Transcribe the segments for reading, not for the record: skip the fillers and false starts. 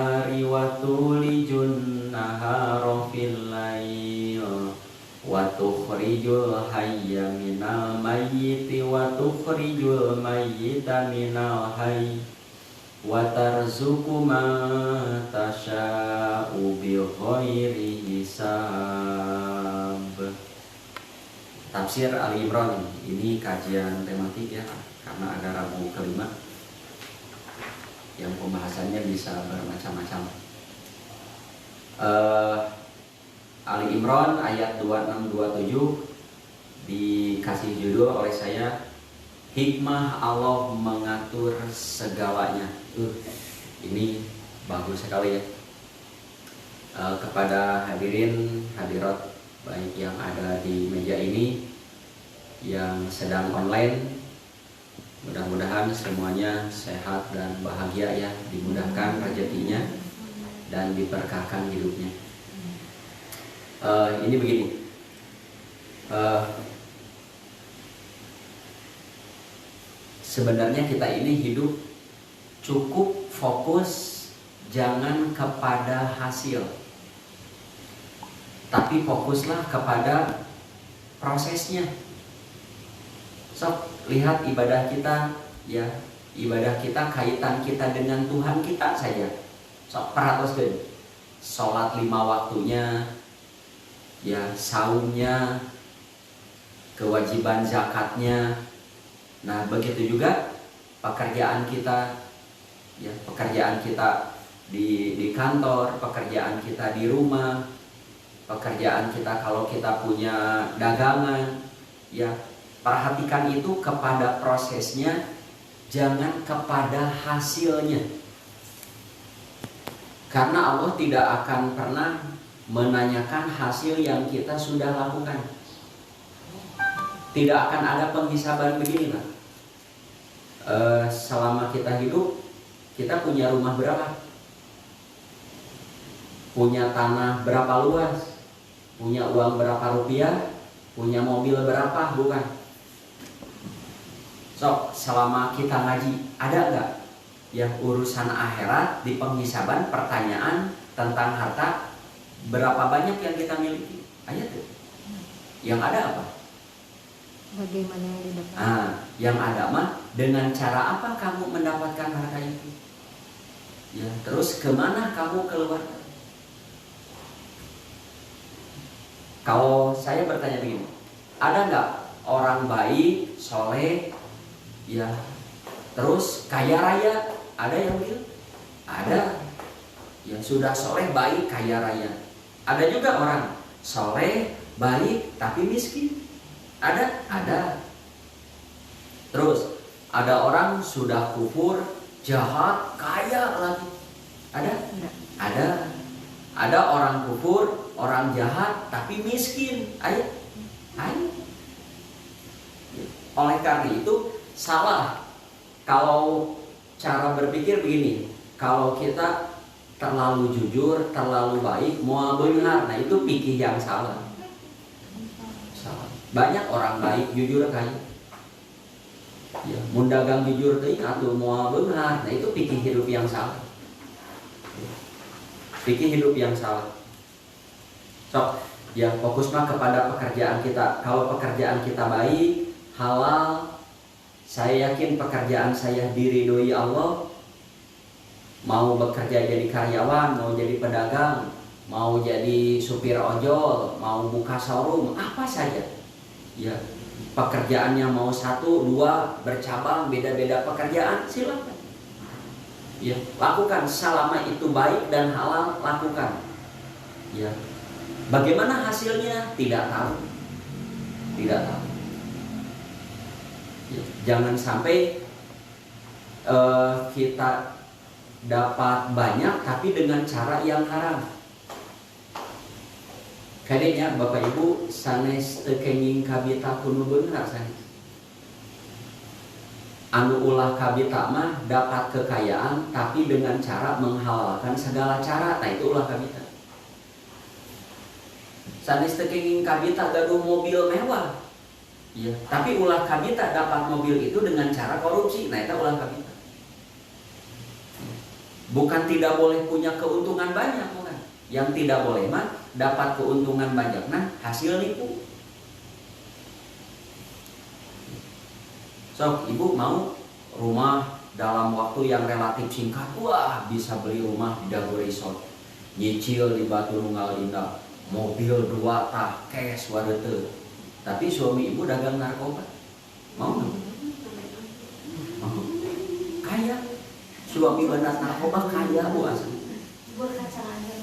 nahari wa tulijun nahara fil lail wa tukhrijul hayya minal mayyiti wa tukhrijul mayyita minal hayy wa tarzuqu man tasha'u bighairi hisab. Tafsir Ali Imran. Ini kajian tematik ya, karena ada Rabu kelima yang pembahasannya bisa bermacam-macam. Ali Imran ayat 26-27 dikasih judul oleh saya, hikmah Allah mengatur segalanya. Ini bagus sekali ya. Kepada hadirin hadirat baik yang ada di meja ini, yang sedang online, mudah-mudahan semuanya sehat dan bahagia ya, dimudahkan rezekinya dan diberkahkan hidupnya. Ini begini, sebenarnya kita ini hidup cukup fokus jangan kepada hasil, tapi fokuslah kepada prosesnya. Lihat ibadah kita ya, ibadah kita kaitan kita dengan Tuhan kita saja. Perhatikan sholat 5 waktunya ya, saumnya, kewajiban zakatnya. Nah begitu juga pekerjaan kita ya, pekerjaan kita di kantor, pekerjaan kita di rumah, pekerjaan kita kalau kita punya dagangan ya. Perhatikan itu kepada prosesnya, jangan kepada hasilnya. Karena Allah tidak akan pernah menanyakan hasil yang kita sudah lakukan. Tidak akan ada penghisaban begini Pak. Selama kita hidup, kita punya rumah berapa? Punya tanah berapa luas? Punya uang berapa rupiah? Punya mobil berapa? Bukan. Selama kita ngaji, ada nggak ya urusan akhirat di penghisaban, pertanyaan tentang harta berapa banyak yang kita miliki? Ayat tuh. Yang ada apa? Bagaimana yang didapat? Yang ada mah dengan cara apa kamu mendapatkan harta itu? Ya, terus kemana kamu keluar? Kalau saya bertanya begini, ada nggak orang baik, soleh, ya, terus kaya raya? Ada yang bilang? Ada. Yang sudah soleh, baik, kaya raya. Ada juga orang soleh, baik, tapi miskin. Ada? Ada. Terus ada orang sudah kufur, jahat, kaya lagi. Ada? Ada. Ada orang kufur, orang jahat, tapi miskin. Ayo. Ayo. Oleh karena itu salah kalau cara berpikir begini, kalau kita terlalu jujur, terlalu baik, mau benar, nah itu pikir yang salah. Salah. Banyak orang baik, jujur kaya. Ya, mun dagang jujur teh atuh mau benar, nah itu pikir hidup yang salah. Pikir hidup yang salah. Ya fokus mah kepada pekerjaan kita. Kalau pekerjaan kita baik, halal, saya yakin pekerjaan saya diridhoi Allah. Mau bekerja jadi karyawan, mau jadi pedagang, mau jadi supir ojol, mau buka showroom, apa saja. Ya, pekerjaannya mau 1, 2, bercabang, beda-beda pekerjaan, silakan. Ya, lakukan selama itu baik dan halal, lakukan. Ya. Bagaimana hasilnya? Tidak tahu. Tidak tahu. Ya, jangan sampai kita dapat banyak tapi dengan cara yang haram. Kadenya Bapak Ibu sanes teu kenging kabita kudu beunghar sanes. Anu ulah kabita mah dapat kekayaan tapi dengan cara menghalalkan segala cara, nah itu ulah kabita. Sanes teu kenging kabita gaduh mobil mewah. Ya, tapi ulah kabita dapat mobil itu dengan cara korupsi, nah itu ulah kabita. Bukan tidak boleh punya keuntungan banyak, bukan. Yang tidak boleh mah dapat keuntungan banyak, nah hasil nipu. So, ibu mau rumah dalam waktu yang relatif singkat, wah bisa beli rumah di Dago Resort, nyicil di Batu Nunggal Indah, mobil 2 tah, cash wadete. Tapi suami ibu dagang narkoba, mau nggak? Mau? Kaya, suami benar narkoba kaya bu asli. Buat kacang aja.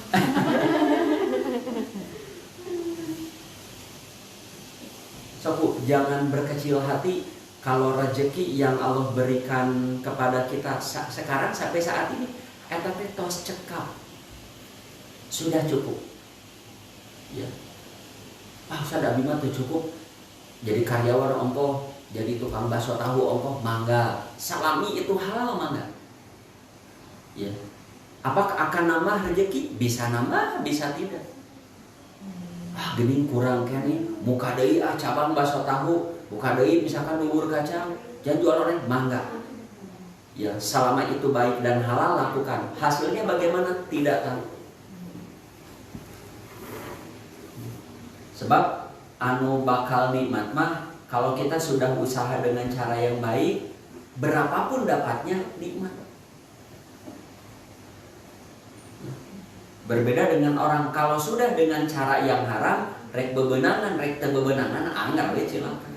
So bu, jangan berkecil hati kalau rezeki yang Allah berikan kepada kita sekarang sampai saat ini, eta teh tos cekap, sudah cukup. Ya, sada bima tuh cukup. Jadi karyawan ongkoh, jadi tukang bakso tahu ongkoh, mangga. Salami itu halal mangga. Ya, apakah akan nambah rezeki? Bisa nambah, bisa tidak. Gening kurang kene, muka deui cabang bakso tahu, muka deui misalkan bubur kacang, jangan jual orang mangga. Ya, selama itu baik dan halal lakukan. Hasilnya bagaimana? Tidak tahu. Sebab anu bakal nikmat mah kalau kita sudah usaha dengan cara yang baik, berapapun dapatnya nikmat. Berbeda dengan orang kalau sudah dengan cara yang haram, rek bebenangan, rek teu bebenangan, anggar we cilaka.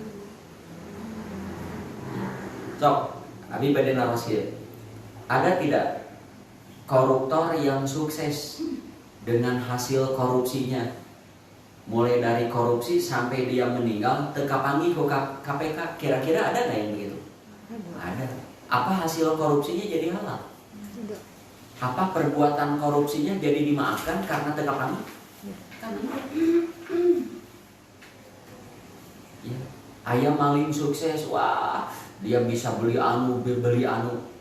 Sok, abi bade naroskeun. Ada tidak koruptor yang sukses dengan hasil korupsinya? Mulai dari korupsi sampai dia meninggal, tekapangi ke KPK, kira-kira ada nggak yang begitu? Ada. Apa hasil korupsinya jadi halal? Tidak. Apa perbuatan korupsinya jadi dimaafkan karena tekapangi? Ya. Ayam maling sukses, wah dia bisa beli anu,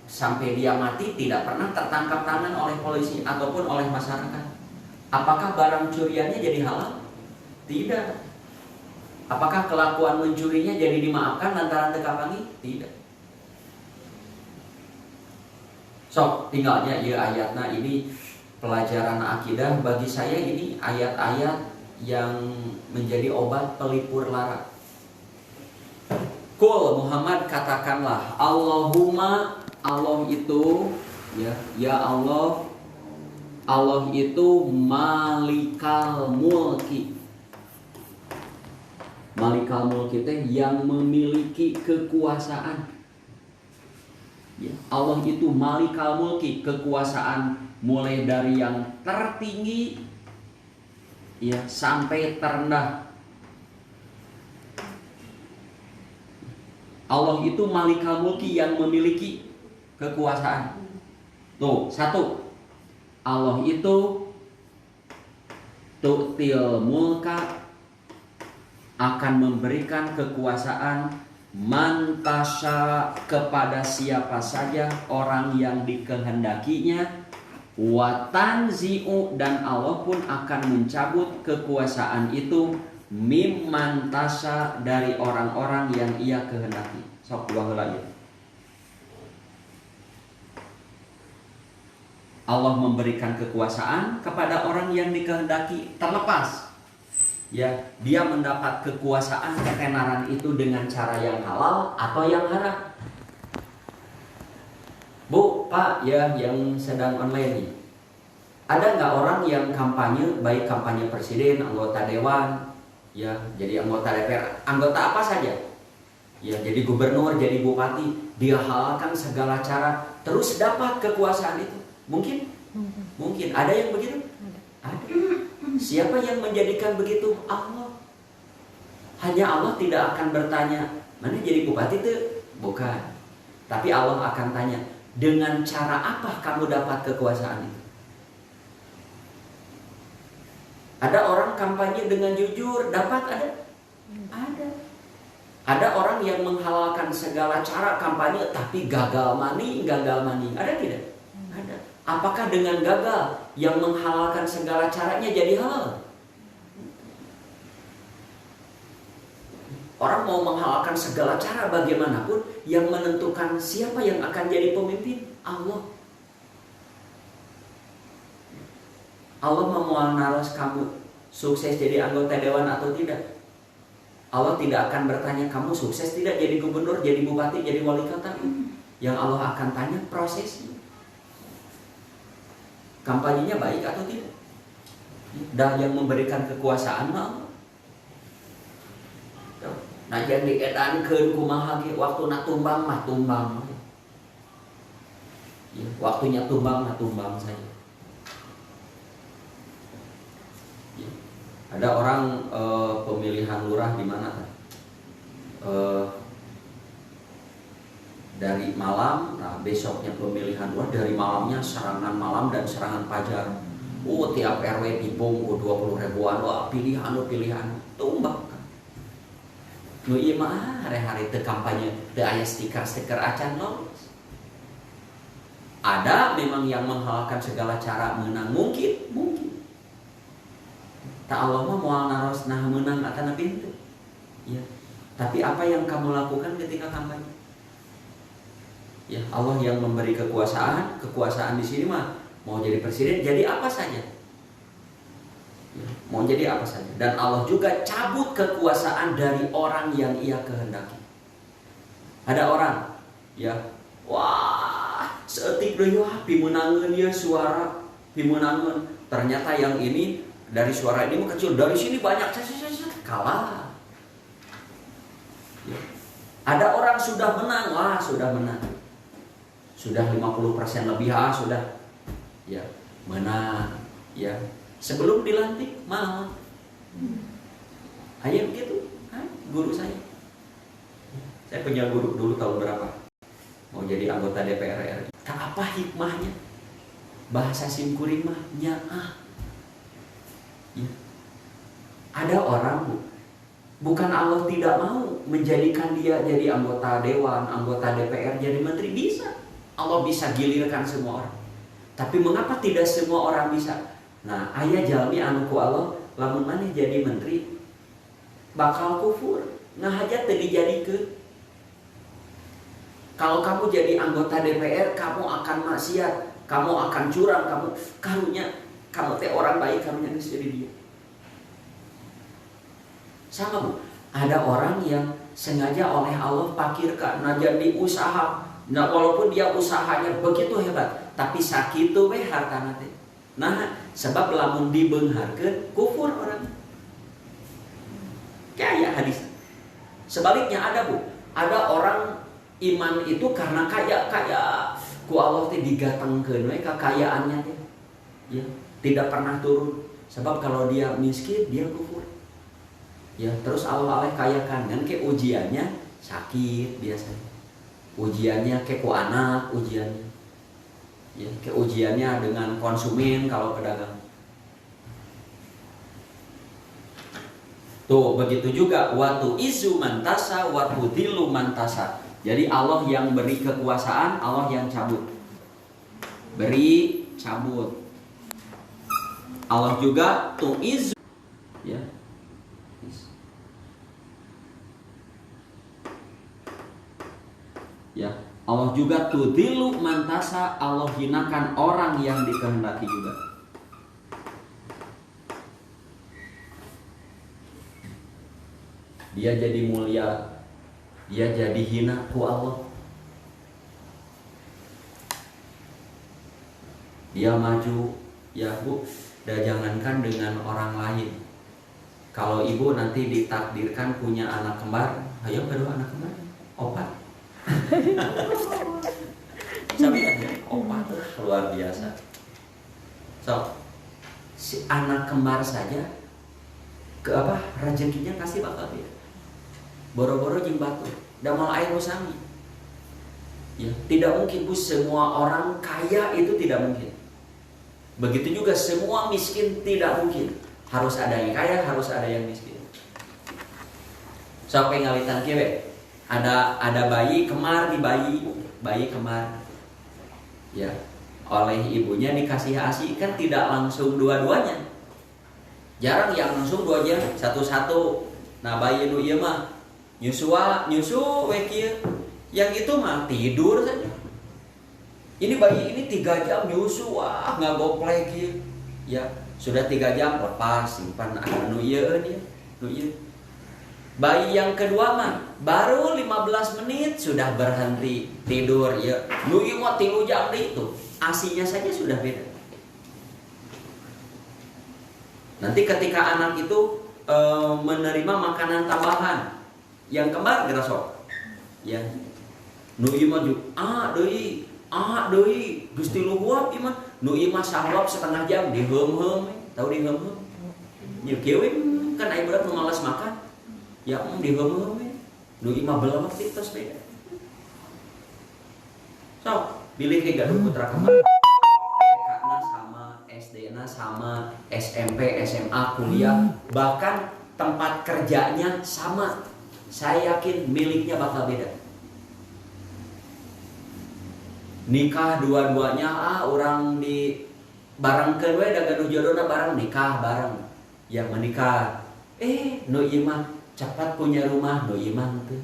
sampai dia mati tidak pernah tertangkap tangan oleh polisi ataupun oleh masyarakat. Apakah barang curiannya jadi halal? Tidak. Apakah kelakuan mencurinya jadi dimaafkan lantaran tekapangi? Tidak. Sok, tinggalnya ya ayatnya ini pelajaran akidah bagi saya, ini ayat-ayat yang menjadi obat pelipur lara. Kul Muhammad, katakanlah, Allahumma, Allah itu ya Allah, Allah itu malikal mulki. Malikal mulki teh yang memiliki kekuasaan. Ya, Allah itu malikal mulki, kekuasaan mulai dari yang tertinggi ya sampai terendah. Allah itu malikal mulki yang memiliki kekuasaan. Tuh, satu. Allah itu tu'til mulka, akan memberikan kekuasaan mantasya kepada siapa saja orang yang dikehendakinya, watanzi'u, dan Allah pun akan mencabut kekuasaan itu mimman tasya, dari orang-orang yang ia kehendaki. Sok dua lagi. Allah memberikan kekuasaan kepada orang yang dikehendaki, terlepas ya dia mendapat kekuasaan ketenaran itu dengan cara yang halal atau yang haram. Bu, Pak, ya yang sedang online nih, ada nggak orang yang kampanye, baik kampanye presiden, anggota dewan, ya jadi anggota DPR, anggota apa saja, ya jadi gubernur, jadi bupati, dia halalkan segala cara terus dapat kekuasaan itu? Mungkin? Mungkin. Ada yang begitu? Ada. Siapa yang menjadikan begitu? Allah. Hanya Allah tidak akan bertanya, mana jadi bupati itu? Bukan. Tapi Allah akan tanya, dengan cara apa kamu dapat kekuasaan itu? Ada orang kampanye dengan jujur, dapat ada? Ada. Ada orang yang menghalalkan segala cara kampanye tapi gagal mani. Ada tidak? Ada. Apakah dengan gagal yang menghalalkan segala caranya jadi halal? Orang mau menghalalkan segala cara bagaimanapun, yang menentukan siapa yang akan jadi pemimpin Allah. Allah memual naros kamu sukses jadi anggota dewan atau tidak. Allah tidak akan bertanya kamu sukses tidak jadi gubernur, jadi bupati, jadi wali kota. Yang Allah akan tanya prosesnya. Kampanyenya baik atau tidak. Dah yang memberikan kekuasaan mah. Nah yang diedankeun kumaha ge waktu tumbang mah tumbang. Ya, waktunya tumbang mah tumbang saja. Ya. Ada orang pemilihan lurah di mana? Dari malam, nah besoknya pemilihan lurah, dari malamnya serangan malam dan serangan fajar. Tiap RW dibung 20 ribuan, pilihan tumbang. Nu ieu mah hari-hari teu kampanye, teu aya stiker acan lolos. Ada memang yang menghalalkan segala cara menang, mungkin. Tak Allah mah moal naros nah menang atana pintu. Ya. Tapi apa yang kamu lakukan ketika kampanye? Ya, Allah yang memberi kekuasaan di sini mah mau jadi presiden, jadi apa saja. Ya, mau jadi apa saja. Dan Allah juga cabut kekuasaan dari orang yang ia kehendaki. Ada orang, ya, wah, seetik deui pimenangeun ya suara, pimenangeun. Ternyata yang ini dari suara ini kecil, dari sini banyak, kalah. Ya. Ada orang sudah menang, sudah menang. Sudah 50% lebih, sudah. Ya, menang. Ya. Sebelum dilantik, malah. Hanya begitu, guru saya. Saya punya guru dulu tahun berapa? Mau jadi anggota DPR RI. Apa hikmahnya? Bahasa simkuring mah nyaah. Ya. Ada orang bukan Allah tidak mau menjadikan dia jadi anggota dewan, anggota DPR, jadi menteri, bisa. Allah bisa gilirkan semua orang. Tapi mengapa tidak semua orang bisa? Nah, aya jalmi anu ku Allah lamun maneh jadi menteri bakal kufur, ngahajat teu dijadikeun. Kalau kamu jadi anggota DPR, kamu akan maksiat, kamu akan curang, kamu karunya kamu teh orang baik, karunya geus jadi dia. Sama Bu, ada orang yang sengaja oleh Allah pakirkan, nah jadi usaha. Nah walaupun dia usahanya begitu hebat, tapi sakitu we hartana teh. Nah, sebab lamun dibeungharkeun kufur orang. Kayak hadis. Sebaliknya ada Bu, ada orang iman itu karena kaya ku Allah teh digatengkeun we kekayaannya teh. Ya, tidak pernah turun. Sebab kalau dia miskin, dia kufur. Ya, terus Allah kayakan kan ke ujiannya sakit biasanya. Ujiannya ke ku anak, ujiannya. Ya, ke ujiannya dengan konsumen kalau pedagang. Tuh, begitu juga watu izu mantasa, watu dilu mantasa. Jadi Allah yang beri kekuasaan, Allah yang cabut. Beri, cabut. Allah juga tu'izu, ya. Ya, Allah juga tudhilu mantasa, Allah hinakan orang yang dikehendaki juga. Dia jadi mulia, dia jadi hina ku Allah. Dia maju, ya Bu, dan jangankan dengan orang lain. Kalau ibu nanti ditakdirkan punya anak kembar, ayo kedua anak kembar, opat. Tapi aja opat luar biasa. So, si anak kembar saja ke apa rezekinya kasih bakal dia. Boro-boro jeung batu, damal air usami. Ya, tidak mungkin Bu semua orang kaya itu tidak mungkin. Begitu juga semua miskin tidak mungkin. Harus ada yang kaya, harus ada yang miskin. Sampai ngalitan kieu ada bayi kemar di bayi kemar. Ya, oleh ibunya dikasih ASI kan tidak langsung dua-duanya. Jarang yang langsung dua-duanya satu-satu. Nah, bayi nu ieu mah nyusu we kieu. Yang itu mah tidur saja. Ini bayi ini 3 jam nyusu, ngagoplek kieu. Ya, Sudah 3 jam lepas simpan nu ieu dia. Nu ieu. Bayi yang kedua mah baru 15 menit sudah berhenti tidur ya. Nu ieu mah 3 jam deh itu. ASINya saja sudah beda. Nanti ketika anak itu menerima makanan tambahan yang kembar gerasok. Ya. Nu ieu mah deui Gusti luhuap ieu mah. Nu ieu mah sahlop setengah jam diheum-heum, tahu diheum-heum. Nya keuing kan aya budak nu malas makan. Ya diheum-heum. Nu ieu mah beuleuk tos beda. So, pilih ke gaduh putra kembar. TK-na sama, SD-na sama, SMP, SMA, kuliah, bahkan tempat kerjanya sama. Saya yakin miliknya bakal beda. Nikah dua-duanya orang di bareng kedua da gaduh jodohna bareng nikah bareng. Ya menikah. Nu ieu mah cepat punya rumah, nu ieu mah teu.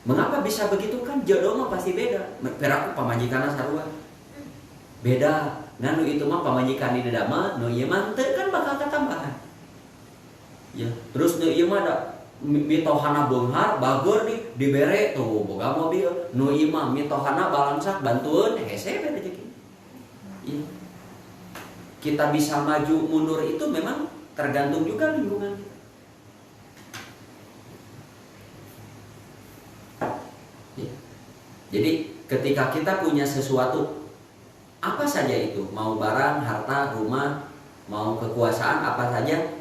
Mengapa bisa begitu kan jodoh mah pasti beda. Peraku pamajikanna sarua. Beda. Nganu itu mah pamajikan di dama, nu ieu mah teu kan bakal katambahan. Ya, terus nu ieu mah da mitohana beunghar bageur dibere tuh boga mobil. Nu ieu mah mitohana balansak bantueun hese beda rezeki. Ya. Kita bisa maju mundur itu memang tergantung juga lingkungan kita. Ya. Jadi ketika kita punya sesuatu apa saja itu, mau barang, harta, rumah, mau kekuasaan apa saja,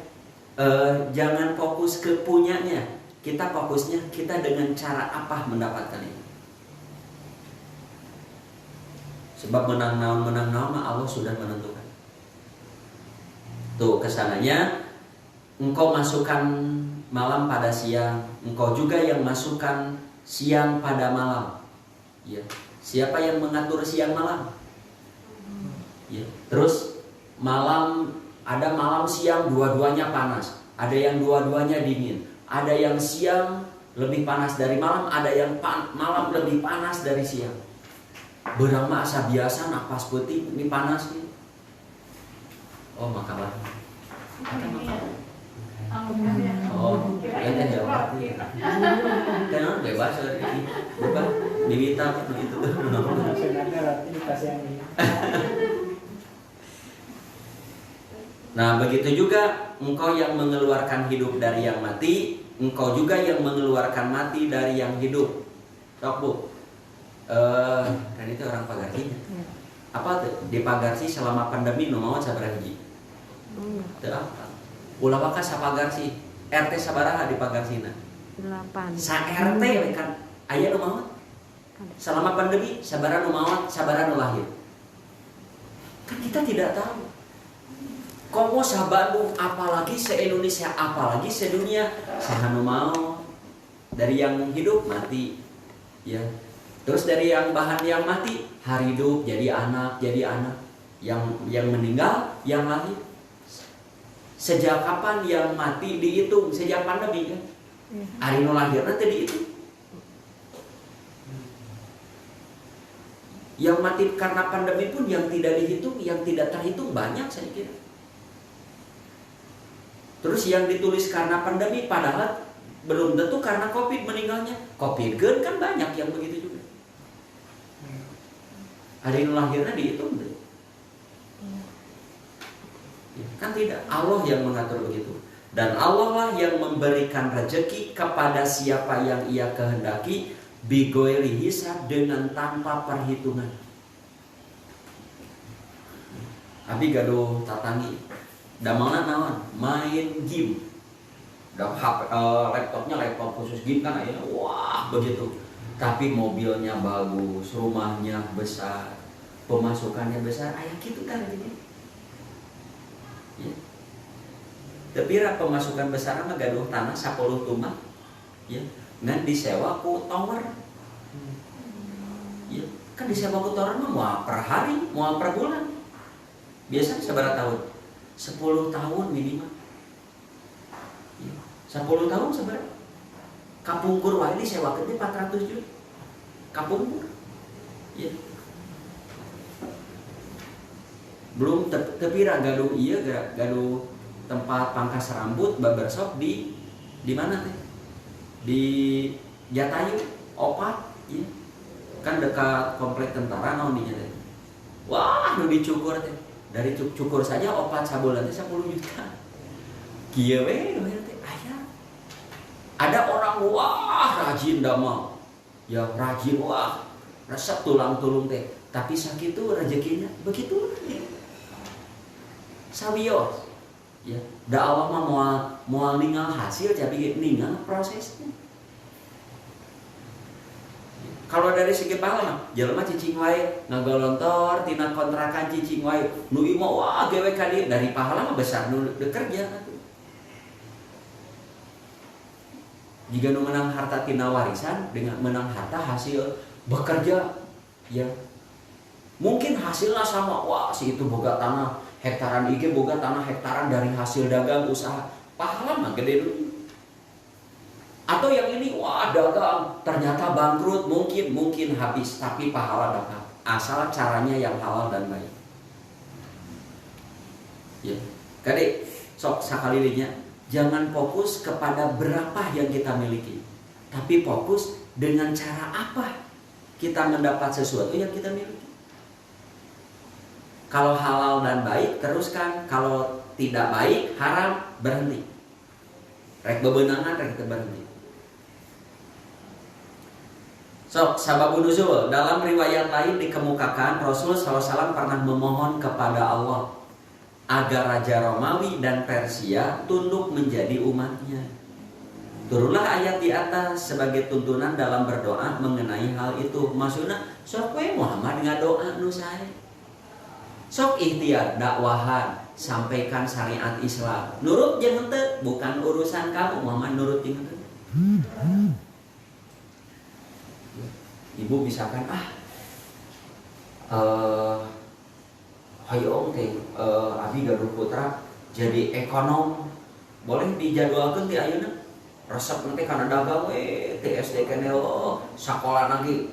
jangan fokus ke punyanya. Kita fokusnya kita dengan cara apa mendapatkan itu. Sebab menang naon Allah sudah menentukan. Tuh kesananya engkau masukkan malam pada siang, engkau juga yang masukkan siang pada malam. Ya. Siapa yang mengatur siang malam? Ya. Terus malam, ada malam siang dua-duanya panas, ada yang dua-duanya dingin, ada yang siang lebih panas dari malam, ada yang malam lebih panas dari siang. Berang mah asa biasa napas putih ini panas nih. Oh makalah. Oh, kayaknya jawab nih. Kan bebas ini. Bukan diminta begitu. Nah, begitu juga engkau yang mengeluarkan hidup dari yang mati, engkau juga yang mengeluarkan mati dari yang hidup. Sok Bu. Dan itu orang Pagarsinya. Apa tuh? Di Pagarsi selama pandemi nu maot sabaraha hiji? Teu apa. Ulah maka sapagarsi. RT sabaraha di Pagarsina? 8. Sa RT we kan aya nu maot. Selama pandemi sabaraha nu maot, sabaraha nu lahir. Kan kita tidak tahu. Komo sa Bandung, apalagi se-Indonesia, apalagi sedunia, saha nu maot. Dari yang hidup mati. Ya. Terus dari yang bahan yang mati, hari hidup jadi anak. Yang meninggal, yang lahir. Sejak kapan yang mati dihitung? Sejak pandemi kan? Ari nu lahirna teh dihitung. Yang mati karena pandemi pun yang tidak dihitung, yang tidak terhitung banyak saya kira. Terus yang ditulis karena pandemi padahal belum tentu karena Covid meninggalnya. Covid kan banyak yang begitu juga. Hari nu lahirna dihitung deh. Kan tidak, Allah yang mengatur begitu. Dan Allah lah yang memberikan rezeki kepada siapa yang ia kehendaki bigoiri hisab, dengan tanpa perhitungan. Abi gaduh tatangi damangan naon main game. Laptop khusus game kan ayeuna wah begitu. Tapi mobilnya bagus, rumahnya besar, pemasukannya besar, aya kitu kan ini. Ya. Tepira pemasukan besar mah gaduh tanah 10 tumbak. Ya, ngan disewa ku tower. Ya, kan disewa ku tower mah moal per hari, moal per bulan. Biasanya sabaraha tahun? 10 tahun minimal. Ya, 10 tahun sabaraha? Kapungkur wae disewakeun teh 400 juta. Kapungkur. Ya. belum tepira gaduh iya gaduh tempat pangkas rambut barbershop di mana teh, di Jatayu opat ya. Kan dekat komplek tentara naon dinya teh. Wah nu dicukur teh, dari cukur saja opat sabulan teh 10 juta kieu we teh aya. Ada orang wah rajin damel ya, rajin wah resep tulang tulung teh, tapi sakitu rezekinya begitu ya. Sawios ya, da Allah mah moal ningal hasil tapi ningal prosesnya. Kalau dari segi pahala mah jelema cicing wae ngagolontor tina kontrakan cicing wae nu imah wah gewe ka dieu, dari pahala mah besar nu bekerja atuh. Jika nu menang harta tina warisan dengan menang harta hasil bekerja ya, mungkin hasilnya sama, wah si itu boga tanah hektaran IG, boga tanah hektaran dari hasil dagang usaha, pahala mah gede dulu. Atau yang ini wah dagang ternyata bangkrut, mungkin habis, tapi pahala dapat asal caranya yang halal dan baik ya. Kadek sok sakalilinya jangan fokus kepada berapa yang kita miliki, tapi fokus dengan cara apa kita mendapat sesuatu yang kita miliki. Kalau halal dan baik teruskan, kalau tidak baik haram berhenti. Rek bebenangan rek berhenti. Sok sababun nuzul, dalam riwayat lain dikemukakan Rasul SAW pernah memohon kepada Allah agar Raja Romawi dan Persia tunduk menjadi umatnya. Turunlah ayat di atas sebagai tuntunan dalam berdoa mengenai hal itu. Maksudnya sok we Muhammad ngadoa nu sae. Sok ikhtiar dakwahan, sampaikan syariat Islam. Nurut jeung henteu bukan urusan kamu, Muhammad nurut jeung henteu. Ibu misalkan hayong teh abi gaduh putra jadi ekonom, boleh dijadwalkeun ti ayeuna resep nanti kana dagang we TSD keneh sakola lagi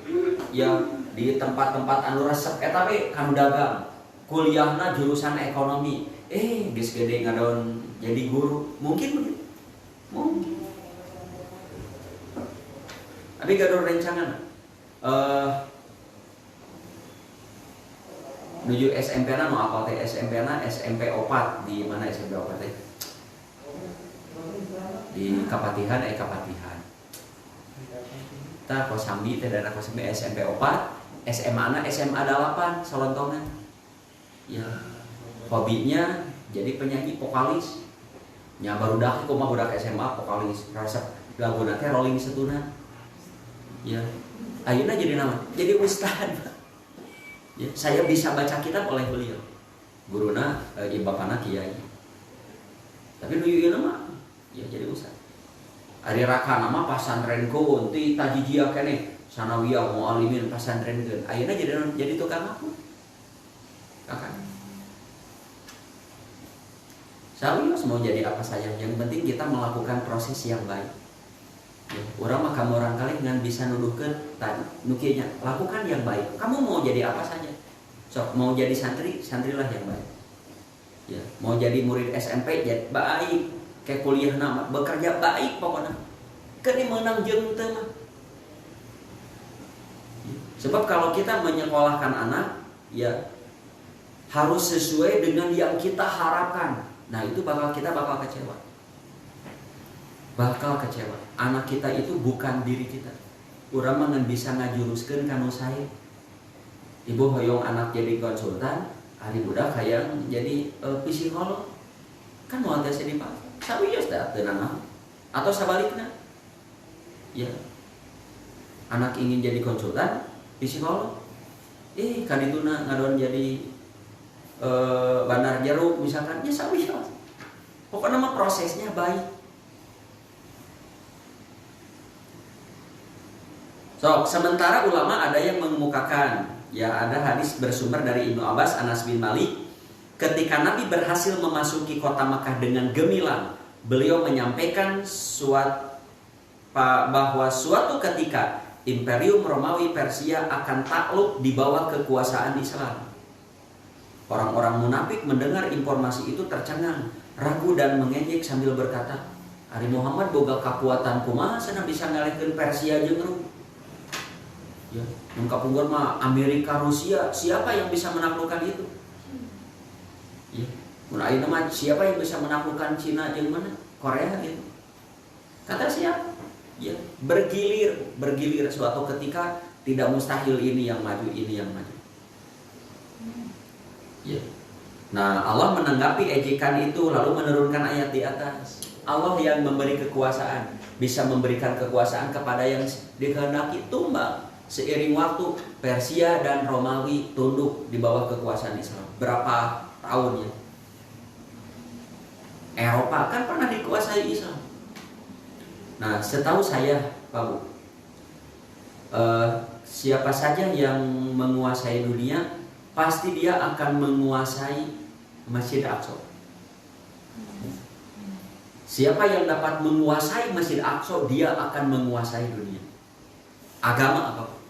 ya di tempat-tempat anu resep eta we kanu dagang, kuliahna jurusan ekonomi geus gede ngadaon jadi guru, mungkin begitu, mungkin. Abi gaduh rencangan menuju SMP-na nu apa teh, SMP-na SMP 4 di mana SMP 4 teh? Di Kapatihan Kapatihan. Tah Kosambi teh daerah Kosambi SMP 4, SMA-na SMA 8 Solontongan. Ya, hobinya jadi penyanyi vokalis. Nya barudak kumaha budak SMA vokalis, resep laguna teh Rolling Stone. Ya. Ayeuna jadi nama, jadi ustad. Ya, saya bisa baca kitab oleh beliau. Guruna bapana kiai. Tapi nu ieu mah ya jadi ustad. Ari raka nama pasantrenkeun ti tajijia keneh sanawiyah muallimin pasantrenkeun. Ayeuna jadi tukang aku. Kakak. Sawios mau jadi apa saja, yang penting kita melakukan proses yang baik. Ya, orang mah kamu orang kali dengan bisa nuduhkeun nukinya lakukan yang baik. Kamu mau jadi apa saja, so mau jadi santri, santrilah yang baik. Ya, mau jadi murid SMP jadi baik, kayak kuliah nama bekerja baik pokoknya. Kini menang jeung teu mah. Ya, sebab kalau kita menyekolahkan anak, ya harus sesuai dengan yang kita harapkan. Nah itu kita bakal kecewa. Bakal kecewa. Anak kita itu bukan diri kita. Urang mah bisa ngajuruskeun kanu sae. Ibu hoyong anak jadi konsultan, ari budak hayang jadi psikolog. Kan moal tes di pasar. Sawios da teu naon. Atau sabalikna. Ya. Anak ingin jadi konsultan, psikolog. Kadituna ngadon jadi bandar jeruk misalkan, ya sawios. Pokoknya mah prosesnya baik. So, sementara ulama ada yang mengemukakan, ya ada hadis bersumber dari Ibnu Abbas, Anas bin Malik, ketika Nabi berhasil memasuki kota Makkah dengan gemilang, beliau menyampaikan bahwa suatu ketika Imperium Romawi Persia akan takluk di bawah kekuasaan Islam. Orang-orang munafik mendengar informasi itu tercengang, ragu dan mengejek sambil berkata, Ari Muhammad boga kakuatan kumaha sana bisa ngalihkeun Persia jeung Rum. Ya, mun kapungkur mah Amerika, Rusia, siapa yang bisa menaklukkan itu? Ya, mun ayeuna mah siapa yang bisa menaklukkan Cina jeung mana? Korea gitu. Kata siapa? Ya, bergilir suatu ketika tidak mustahil ini yang maju, ini yang maju. Ya. Nah, Allah menanggapi ejekan itu lalu menurunkan ayat di atas. Allah yang memberi kekuasaan, bisa memberikan kekuasaan kepada yang dikehendaki tumbang. Seiring waktu Persia dan Romawi tunduk di bawah kekuasaan Islam. Berapa tahun ya? Eropa kan pernah dikuasai Islam. Nah, setahu saya, Pak Bu, siapa saja yang menguasai dunia, pasti dia akan menguasai Masjid Aqsa. Siapa yang dapat menguasai Masjid Aqsa, dia akan menguasai dunia. Agama apapun.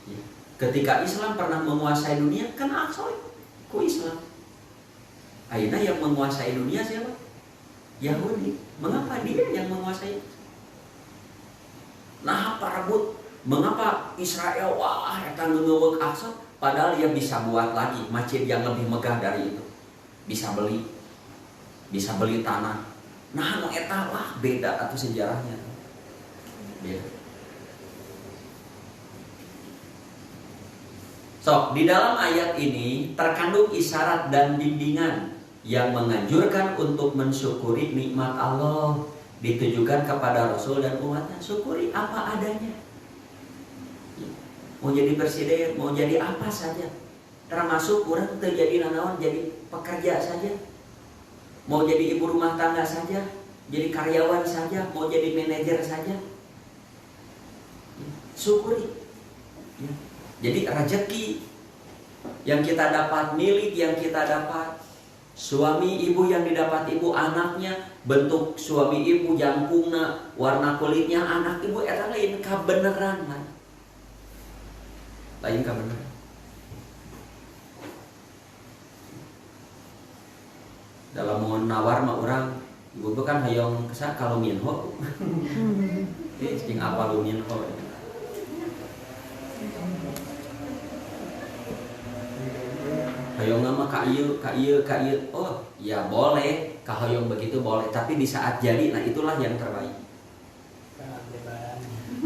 Ya. Ketika Islam pernah menguasai dunia, kan Aqsa ku Islam. Akhirnya yang menguasai dunia siapa? Yahudi. Mengapa dia yang menguasai? Nah, parebut. Mengapa Israel akan ngewek Aqsa? Padahal dia bisa buat lagi masjid yang lebih megah dari itu. Bisa beli tanah. Nah, nu eta beda atau sejarahnya. Beda. So, di dalam ayat ini terkandung isyarat dan bimbingan yang menganjurkan untuk mensyukuri nikmat Allah ditujukan kepada Rasul dan umatnya. Syukuri apa adanya. Mau jadi presiden, mau jadi apa saja, termasuk orang terjadi nanawan jadi pekerja saja, mau jadi ibu rumah tangga saja, jadi karyawan saja, mau jadi manajer saja, syukuri. Jadi rezeki yang kita dapat, milik yang kita dapat, suami ibu yang didapat ibu, anaknya bentuk suami ibu jangkungna, warna kulitnya anak ibu, eta lain kabeneran lah. Lain kabeneran. Dalam mau nawar mah orang ibu kan hayong kesak kalau minho. Cing apa lu minho? Hayong mah ka ieu. Oh, ya boleh, ka hayong begitu boleh, tapi di saat jadi nah itulah yang terbaik.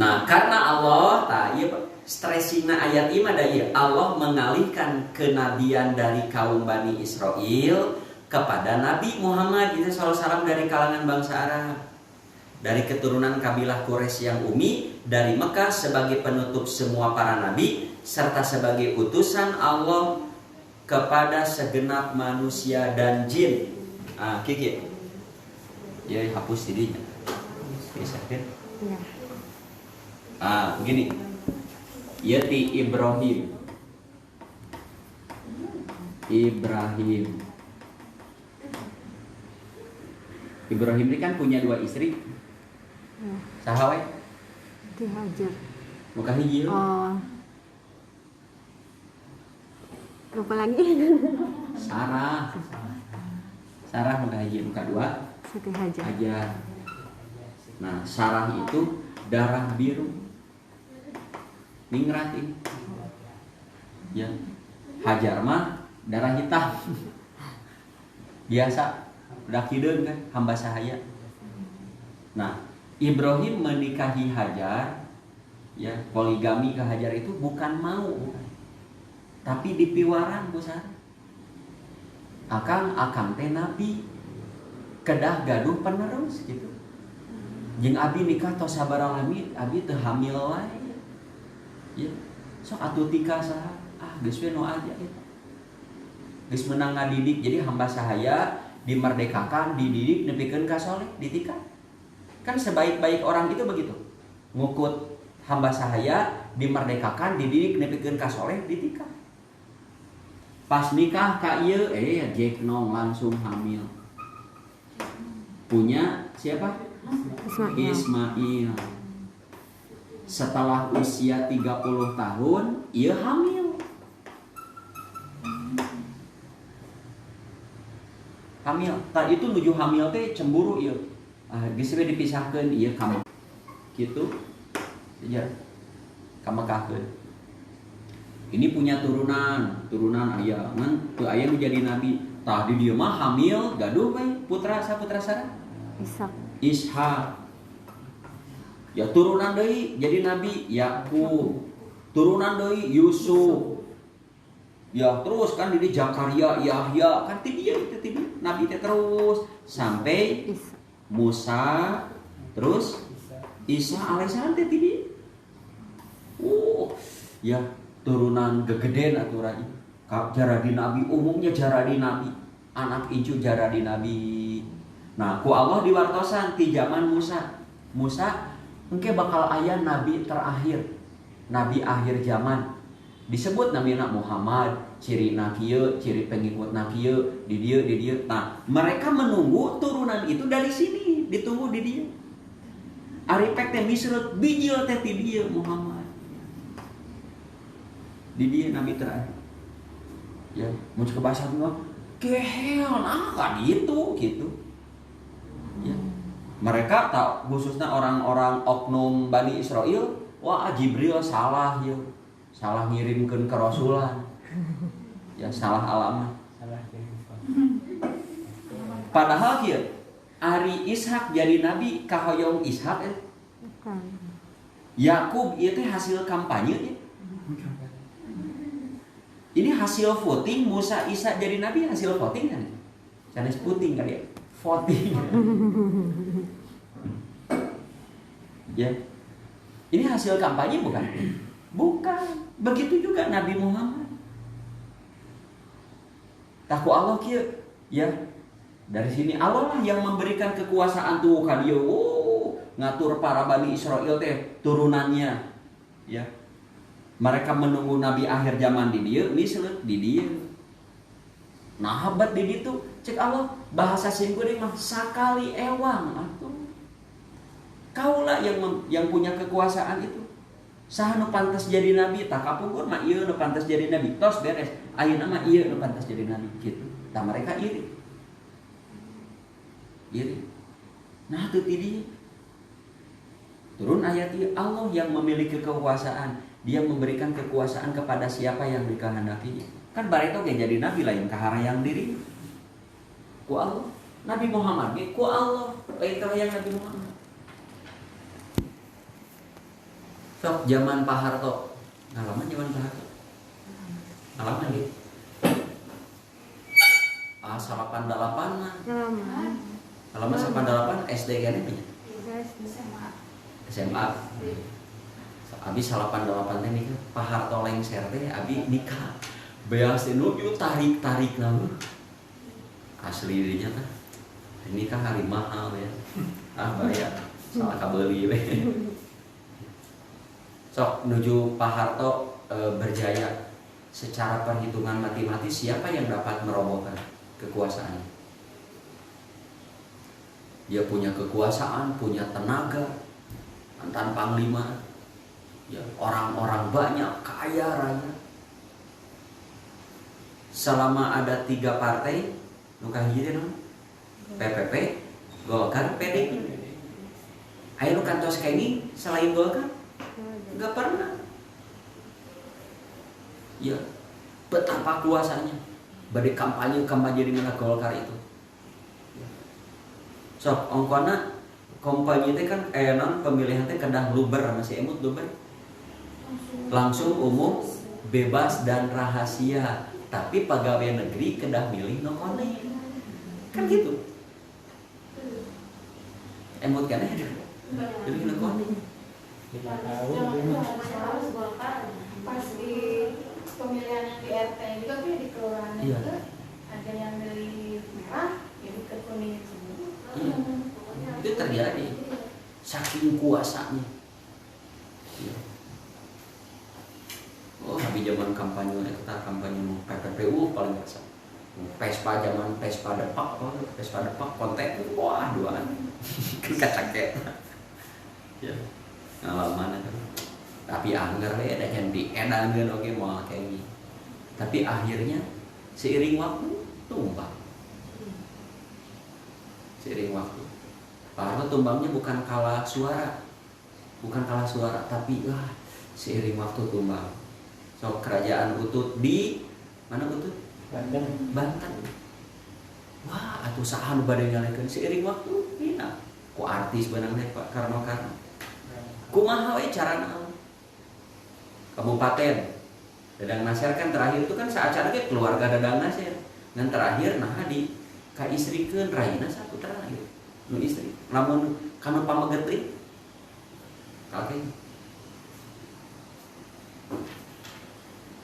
Nah, karena Allah ieu stresina ayat ima daya Allah mengalihkan kenabian dari kaum Bani Israel kepada Nabi Muhammad SAW dari kalangan bangsa Arab, dari keturunan kabilah Quraisy yang umi dari Mekah sebagai penutup semua para nabi serta sebagai utusan Allah kepada segenap manusia dan jin. Kiki ya hapus dirinya bisa kan? Begini. Yati Ibrahim ini kan punya 2 istri. Saha we? Ti Hajar. Muka hiji. Oh. Lupa lagi. Sarah muka hiji, muka 2. Siti Hajar. Hajar. Nah, Sarah itu darah biru. Ningrat ini. Ya. Hajar mah darah hitam. Biasa udah kideun kan hamba sahaya. Nah, Ibrahim menikahi Hajar, ya, poligami ke Hajar itu bukan mau, tapi dipiwaran bosan. Akang teh nabi kedah gaduh penerus gitu. Jeung abi nikah tos sabaraha lami, abi teu hamil wae. Ya, sok atuh tika saha? Geus we no aja gitu. Geus meunang ngadidik, jadi hamba sahaya dimerdekakan, dididik nepikeun ka soleh, ditika. Kan sebaik-baik orang itu begitu. Ngukut hamba sahaya dimerdekakan, dididik nepikeun ka soleh, ditika. Pas nikah ka ieu Jack Nong langsung hamil. Punya siapa? Ismail. Setelah usia 30 tahun ia hamil. hamil. Tah itu nuju hamil teh cemburu ieu. Geus we dipisahkeun ieu ka kitu. Ya. Ka Mekahkeun. Ini punya turunan aya ngan teu aya nu jadi nabi. Tah di dieu mah hamil gaduh we putra saputra Sarah? Ishak. Ya turunan deui jadi nabi Yakub. Turunan deui Yusuf. Ya terus kan di Zakaria, Yahya kan ti dia itu ti nabi teh terus sampai Musa terus Isa alaihissalam teh ti dia. Ya turunan gegeden aturan jaradi nabi umumnya jaradi nabi anak incu jaradi nabi. Nah ku Allah diwartosan ti zaman Musa engke bakal aya nabi terakhir, nabi akhir zaman. Disebut namina Muhammad, ciri kieu, ciri pengikut kieu, di dieu. Nah, mereka menunggu turunan itu dari sini, ditunggu di dia. Ari pek teh misreut bijil teh ti dieu Muhammad. Di dia nabi terakhir. Ya, mun ke bahasa mah kehel nah kan gitu. Ya. Mereka tak khususnya orang-orang oknum Bani Israel, wah Jibril salah ya. Salah ngirimkeun ke Rasulan. Ya salah alamat. Padahal kieu Ari Ishak jadi nabi kahoyong Ishak Yakub ieu teh hasil kampanye ya. Ini hasil voting Musa Isa jadi nabi hasil voting kan? Sanes voting kali ya. Voting. Ya. Ini hasil kampanye bukan? Bukan. Begitu juga Nabi Muhammad. Takwa Allah kieu ya. Dari sini Allah lah yang memberikan kekuasaan tuh ka dieu. Ngatur para Bani Israel teh turunannya. Ya. Mereka menunggu nabi akhir zaman di dieu, misleut di dieu. Nah, habat di ditu cek Allah bahasa simkuring mah sakali ewang atuh. Kaulah yang punya kekuasaan itu. Saha nu pantas jadi nabi tak kapungkur mah ieu nu pantas jadi nabi tos beres ayeuna mah ieu nu pantas jadi nabi gitu. Tah mereka iri nah teu ti dieu turun ayat ieu Allah yang memiliki kekuasaan, dia memberikan kekuasaan kepada siapa yang dikehendakinya. Kan bareto ge jadi nabi lain kaharayang diri ku Allah. Nabi Muhammad ge ku Allah lain kahayang Nabi Muhammad. Sok zaman Pak Harto, ngalaman zaman Pak Harto, ngalaman gitu. 88 mah. Ngalaman 88 SD kan punya. SMA. Abi 88 teh nikah, Pak Harto lengser teh abi nikah. Beas teh nuju tarik namun. Asli dirinya tah. Nikah hari mahal ya. Bayar salah kabeuli we. Sok menuju Pak Harto berjaya secara perhitungan matematis siapa yang dapat merobohkan kekuasaannya? Dia punya kekuasaan, punya tenaga, mantan panglima, ya orang-orang banyak, kaya raya. Selama ada 3 partai, nuka hiji teh PPP, Golkar, PDI. Ayo nu kantos kenging selain Golkar? Enggak pernah. Ya, betapa kuasanya. Bade kampanye di mana Golkar itu. Sok ongkona kampanye teh kan non pemilihan teh kedah luber masih emut luber. Langsung umum, bebas dan rahasia. Tapi pegawai negeri kedah milih nokone. Kan gitu. Emut kan ya. Jadi nokone. Pas di pemilihan yang di RT juga kan di kelurahan juga ada yang dari merah jadi ke kuning semua. Iya. Itu terjadi saking kuasanya. Iya. Oh, habis zaman kampanye kita kampanye PPPU paling biasa. Pespa zaman Pespa Depak kontek wah duaan. Kan kacake. Ya. Ngalaman itu. Tapi anggar we ada yang diedangkeun oge moal kenging. Tapi akhirnya seiring waktu tumpah. seiring waktu. Karena tumbangnya bukan kalah suara, tapi seiring waktu tumbang. So kerajaan Utut di mana Utut? Banten. Wah, atuh saha nu bade nyalekeun seiring waktu hina. Ku artis beunang teh Pak Karno. Kumaha we carana? Kabupaten Dadang Nasir kan terakhir itu kan saacana ge keluarga Dadang Nasir. Ngan terakhir nah di ka istrikeun raina satu terakhir. Nu istri. Lamun kana pamegetri kakek.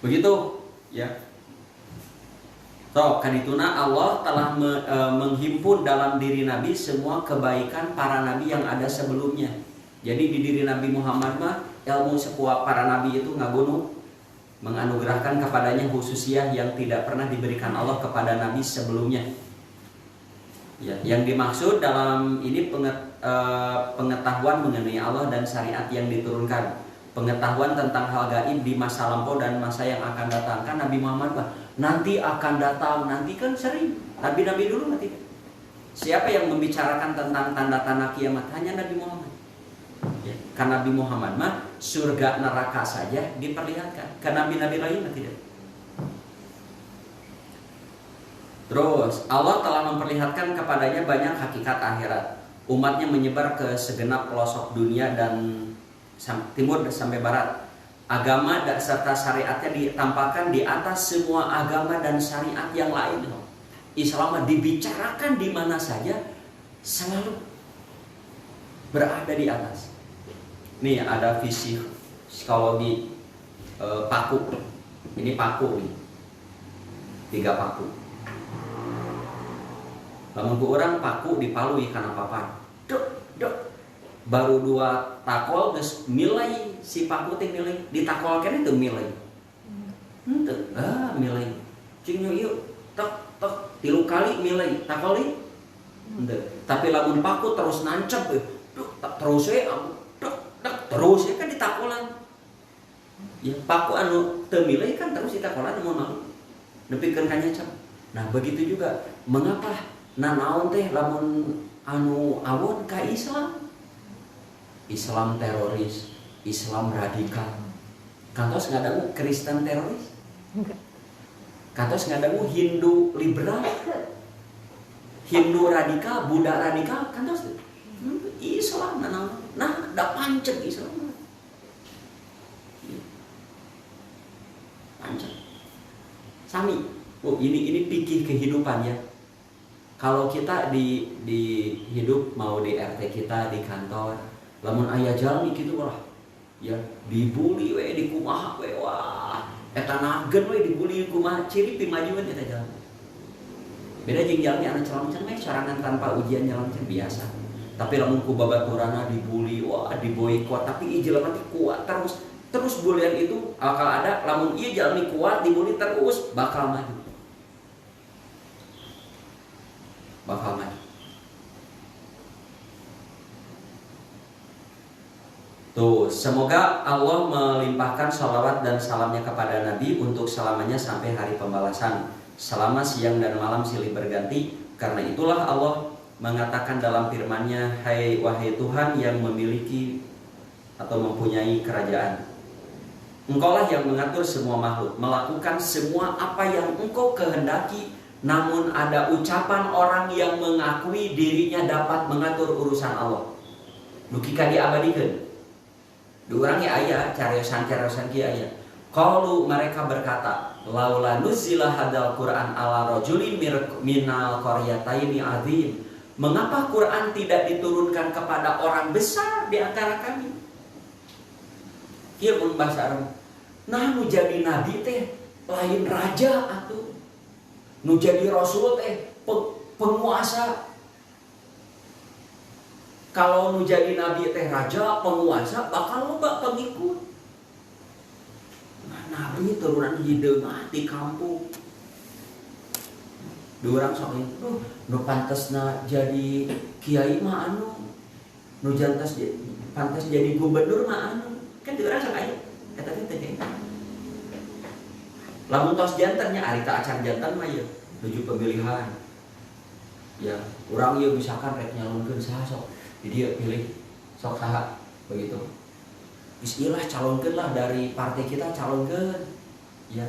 Begitu ya. So, kadituna Allah telah menghimpun dalam diri Nabi semua kebaikan para nabi yang ada sebelumnya. Jadi di diri Nabi Muhammad mah ilmu sekuat para nabi itu ngabunuh, menganugerahkan kepadanya khususiyah yang tidak pernah diberikan Allah kepada nabi sebelumnya. Ya, yang dimaksud dalam ini pengetahuan mengenai Allah dan syariat yang diturunkan, pengetahuan tentang hal gaib di masa lampau dan masa yang akan datang. Kan Nabi Muhammad mah nanti akan datang, nanti kan sering. Nabi-nabi dulu nanti. Siapa yang membicarakan tentang tanda-tanda kiamat? Hanya Nabi Muhammad. Ya, karena Nabi Muhammad mah surga neraka saja diperlihatkan. Karena nabi-nabi lain mah tidak. Terus Allah telah memperlihatkan kepadanya banyak hakikat akhirat. Umatnya menyebar ke segenap pelosok dunia dan timur sampai barat. Agama serta syariatnya ditampakkan di atas semua agama dan syariat yang lain. Islam dibicarakan di mana saja selalu berada di atas. Nih ada visi psikologi paku. Ini paku nih. 3 paku. Lamun ku orang paku dipalui karena papan. Dok. Baru 2 takol geus milai si paku teh milai ditakol keneh teu milai. Henteu, milai. Cing ieu tok 3 kali milai takol ieu. Henteu. Tapi lamun paku terus nancep terus we terus ya kan ditakolan. Ya paku anu teu milai kan terus ditakolan mun mau. Nepikeun ka nyacep. Nah, begitu juga mengapa nanaon teh lamun anu awon ka Islam teroris, Islam radikal. Kantos ngadangu Kristen teroris? Kantos ngadangu Hindu liberal? Hindu radikal, Buddha radikal? Kantos Islam nah da pancet Islam. Pancet. Sami. Oh, ini pikir kehidupan ya. Kalau kita di hidup mau di RT kita di kantor, lamun aya jalmi kitu lah. Ya, dibuli we di kumaha we wah. Eta nagen we dibuli kumaha ciri pimajuan eta jalmi. Beda jeung jalmi anu calon-calon we sorangan tanpa ujian jalan biasa. Tapi lamun ku babaturana dibuli, wah diboikot, tapi ieu jelema teh kuat terus bulian itu akal ada lamun ieu jalmi kuat dibuli terus bakal maju. Tuh, semoga Allah melimpahkan sholawat dan salamnya kepada Nabi untuk selamanya sampai hari pembalasan, selama siang dan malam silih berganti. Karena itulah Allah mengatakan dalam firman-Nya, wahai Tuhan yang memiliki atau mempunyai kerajaan, Engkaulah yang mengatur semua makhluk, melakukan semua apa yang Engkau kehendaki. Namun ada ucapan orang yang mengakui dirinya dapat mengatur urusan Allah. Dukika diabadikan. Diurangi ayat cariosan kieu aya. Qalu mereka berkata, laula nuzila hadal Quran ala rajulin minal qaryataini azim. Mengapa Quran tidak diturunkan kepada orang besar di antara kami? Kieu mun bahasa Arab. Nah nu jadi nabi teh lain raja atuh. Nu jadi rasul teh penguasa. Kalau nu jadi nabi teh raja penguasa bakal loba pengikut. Nah, nabi turunan hideung di kampung. Dua orang sok nu pantesna jadi kiai mah anu. Nu pantes jadi gubernur mah anu. Kan dua orang sok aya. Eta teh lamun tos jantannya ari ta acan jantan mah ya nuju pemilihan. Ya, orang ieu misalkan rek nyalonkeun saha sok, di dia pilih sok saha begitu. Bismillah calonkeun lah dari partai kita calonkeun. Ya.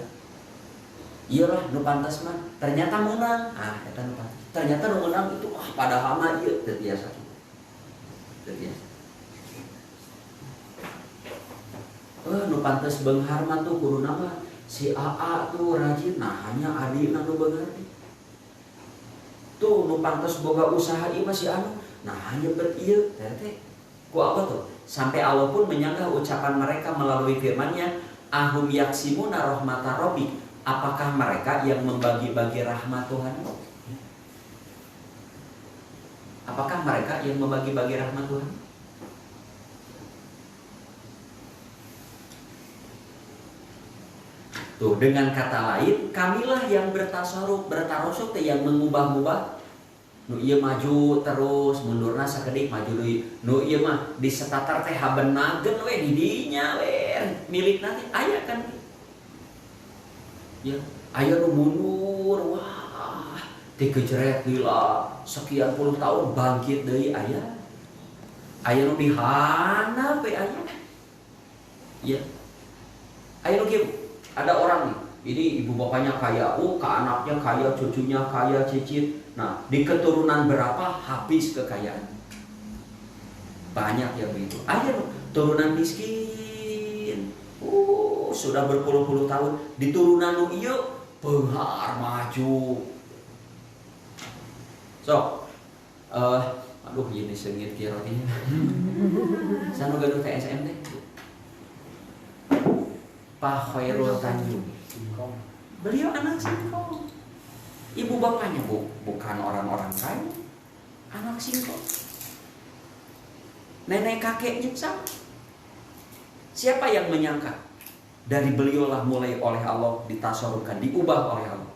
Iyalah nu pantas mah ternyata menang. Ah, eta nu pantas. Ternyata nu menang itu padahal mah ieu teu biasa. Teu biasa. Nu pantas beunghar mah tuh kuduna mah si AA tuh rajin, nah hanya adina nu beunghar. Tuh nu pantas boga usaha ieu mah si anu, nah hanya bet ieu teh. Ku apa tuh? Sampai Allah pun menyanggah ucapan mereka melalui firman-Nya, ahum yaksimuna rahmata rabbik. Apakah mereka yang membagi-bagi rahmat Tuhan? Apakah mereka yang membagi-bagi rahmat Tuhan? Tuh, dengan kata lain, kamilah yang bertasarruf yang mengubah-ubah. Nu ieu maju terus, mundurna sakedik maju deui. Nu ieu mah disetatar teh habenageun we di dinya we. Milikna teh aya kan. Ya, aya nu mundur, wah, dikejret lila sekian puluh tahun bangkit deui aya. Aya nu dihana we aya. Ya. Aya nu kieu, ada orang nih, ini ibu bapaknya kaya, ke anaknya kaya, cucunya kaya, cicit. Nah, di keturunan berapa habis kekayaan? Banyak ya begitu. Aya turunan miskin. Sudah berpuluh-puluh tahun di turunan nu ieu beunghar maju. So, aduh ini sengit kieu rotinya. Sanu gaduh TSM teh. Pak Khairul Tanjung. Beliau anak singkong. Ibu bapaknya bukan orang-orang kaya, anak singkong. Nenek kakeknya sama. Siapa yang menyangka? Dari beliaulah mulai oleh Allah ditasarrufkan, diubah oleh Allah.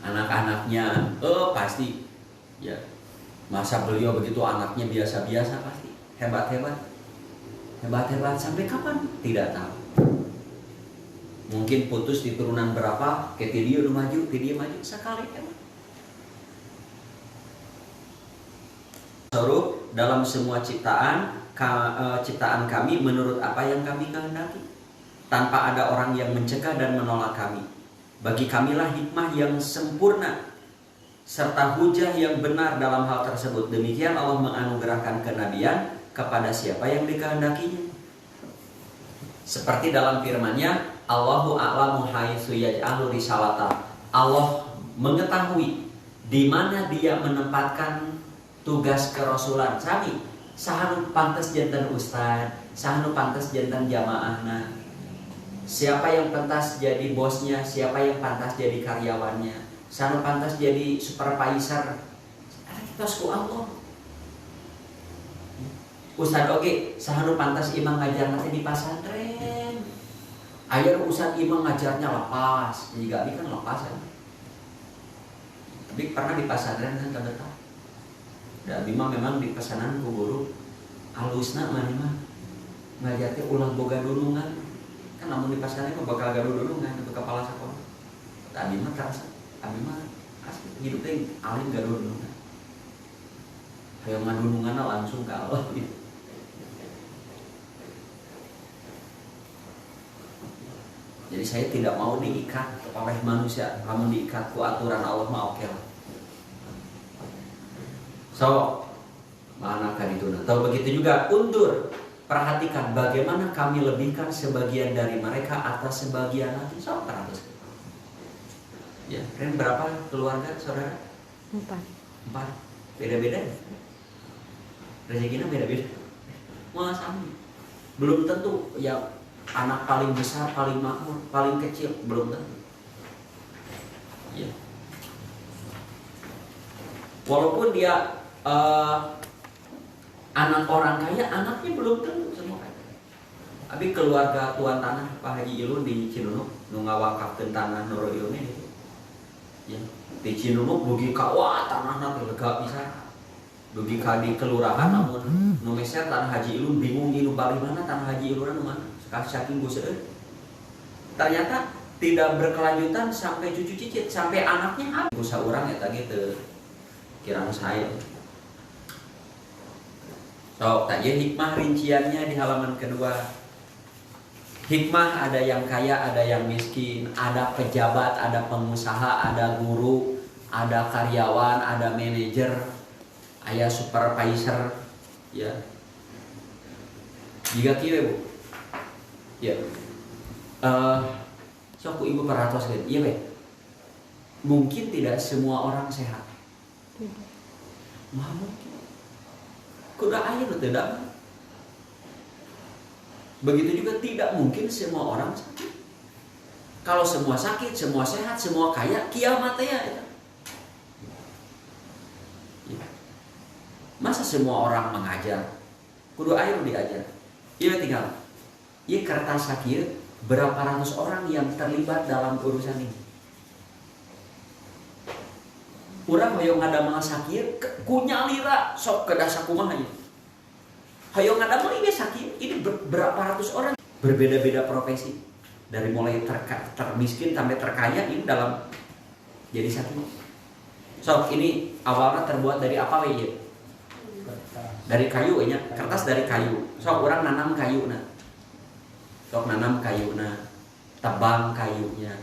Anak-anaknya, pasti ya. Masa beliau begitu anaknya biasa-biasa pasti hebat-hebat. Hebat-hebat sampai kapan? Tidak tahu. Mungkin putus di turunan berapa, ke dia udah maju, ke dia maju sekali hebat. Tasarruf dalam semua ciptaan kami menurut apa yang kami kehendaki, tanpa ada orang yang mencegah dan menolak kami. Bagi kamilah hikmah yang sempurna serta hujah yang benar dalam hal tersebut. Demikian Allah menganugerahkan kenabian kepada siapa yang dikehendakinya. Seperti dalam firman-Nya, Allahu a'lamu haitsu yaj'alu risalata. Allah mengetahui di mana Dia menempatkan tugas kerasulan. Sami sahanu pantas jantan ustad, sahanu pantas jantan jamaahna. Siapa yang pantas jadi bosnya, siapa yang pantas jadi karyawannya, sahanu pantas jadi supervisor. Ada kita ku Allah. Ustad oke, sahanu pantas imam ngajar nanti di pasantren. Aya ustad imam ngajarnya lepas, jadi gak kan lepas kan. Tapi pernah di pasantren kan terdekat. Dan Bima memang di pesanan ku guru halusna mah ngajarnya ulang boga dulungan. Kan namun di pasarnya mah bakal gaduh dulungan untuk kepala sekolah. Tadi mah terasa, abi mah asli hidup teh alim gaduh dulungan. Hayang ngadulunganna langsung ke Allah gitu. Jadi saya tidak mau diikat oleh manusia, namun diikat ku aturan Allah mah oke lah. So, mana kan itu? Atau begitu juga undur. Perhatikan bagaimana kami lebihkan sebagian dari mereka atas sebagian lagi. So, 100. Ya, kalian berapa keluarga saudara? 4. Beda-beda ya? Rezekinya beda-beda. Malah sama. Belum tentu ya anak paling besar, paling makmur, paling kecil, belum tentu. Ya. Walaupun dia anak orang kaya, anaknya belum tentu semua kaya. Tapi keluarga tuan tanah Pak Haji Ilun di Cinunuk nu ngawakafkeun tanah Nurul Ilun itu. Ya, di Cinunuk dugi ka wah tanahna teh lega pisan. Dugi ka di kelurahan namun nu meser tanah Haji Ilun bingung di nu bali mana tanah Haji Ilun nu mana. Saking guseueun. Ternyata tidak berkelanjutan sampai cucu cicit, sampai anaknya habis. Usaha orang eta gitu kirang saya. So, tanya hikmah rinciannya di halaman kedua. Hikmah ada yang kaya, ada yang miskin, ada pejabat, ada pengusaha, ada guru, ada karyawan, ada manajer, ada supervisor, ya. Jika kira bu, ya. So aku ibu perhatos kan, iya be. Mungkin tidak semua orang sehat. Mah mungkin. Kuda air tidak. Begitu juga tidak mungkin semua orang sakit. Kalau semua sakit, semua sehat, semua kaya, kiamat ya. Masa semua orang mengajar? Kudu air diajar. Iya tinggal. Iya kertas sakit. Berapa ratus orang yang terlibat dalam urusan ini? Urang hoyong ngadamel sakit, kunyalira sok kedah sakumaha ieu. Hoyong ngadamel ieu sakit, ini berapa ratus orang berbeda-beda profesi. Dari mulai termiskin sampai terkaya ini dalam jadi sakit. Sok ini awalnya terbuat dari apa we ieu? Dari kayu nya, kertas dari kayu. Sok urang nanam kayuna. Sok nanam kayuna, tebang kayunya,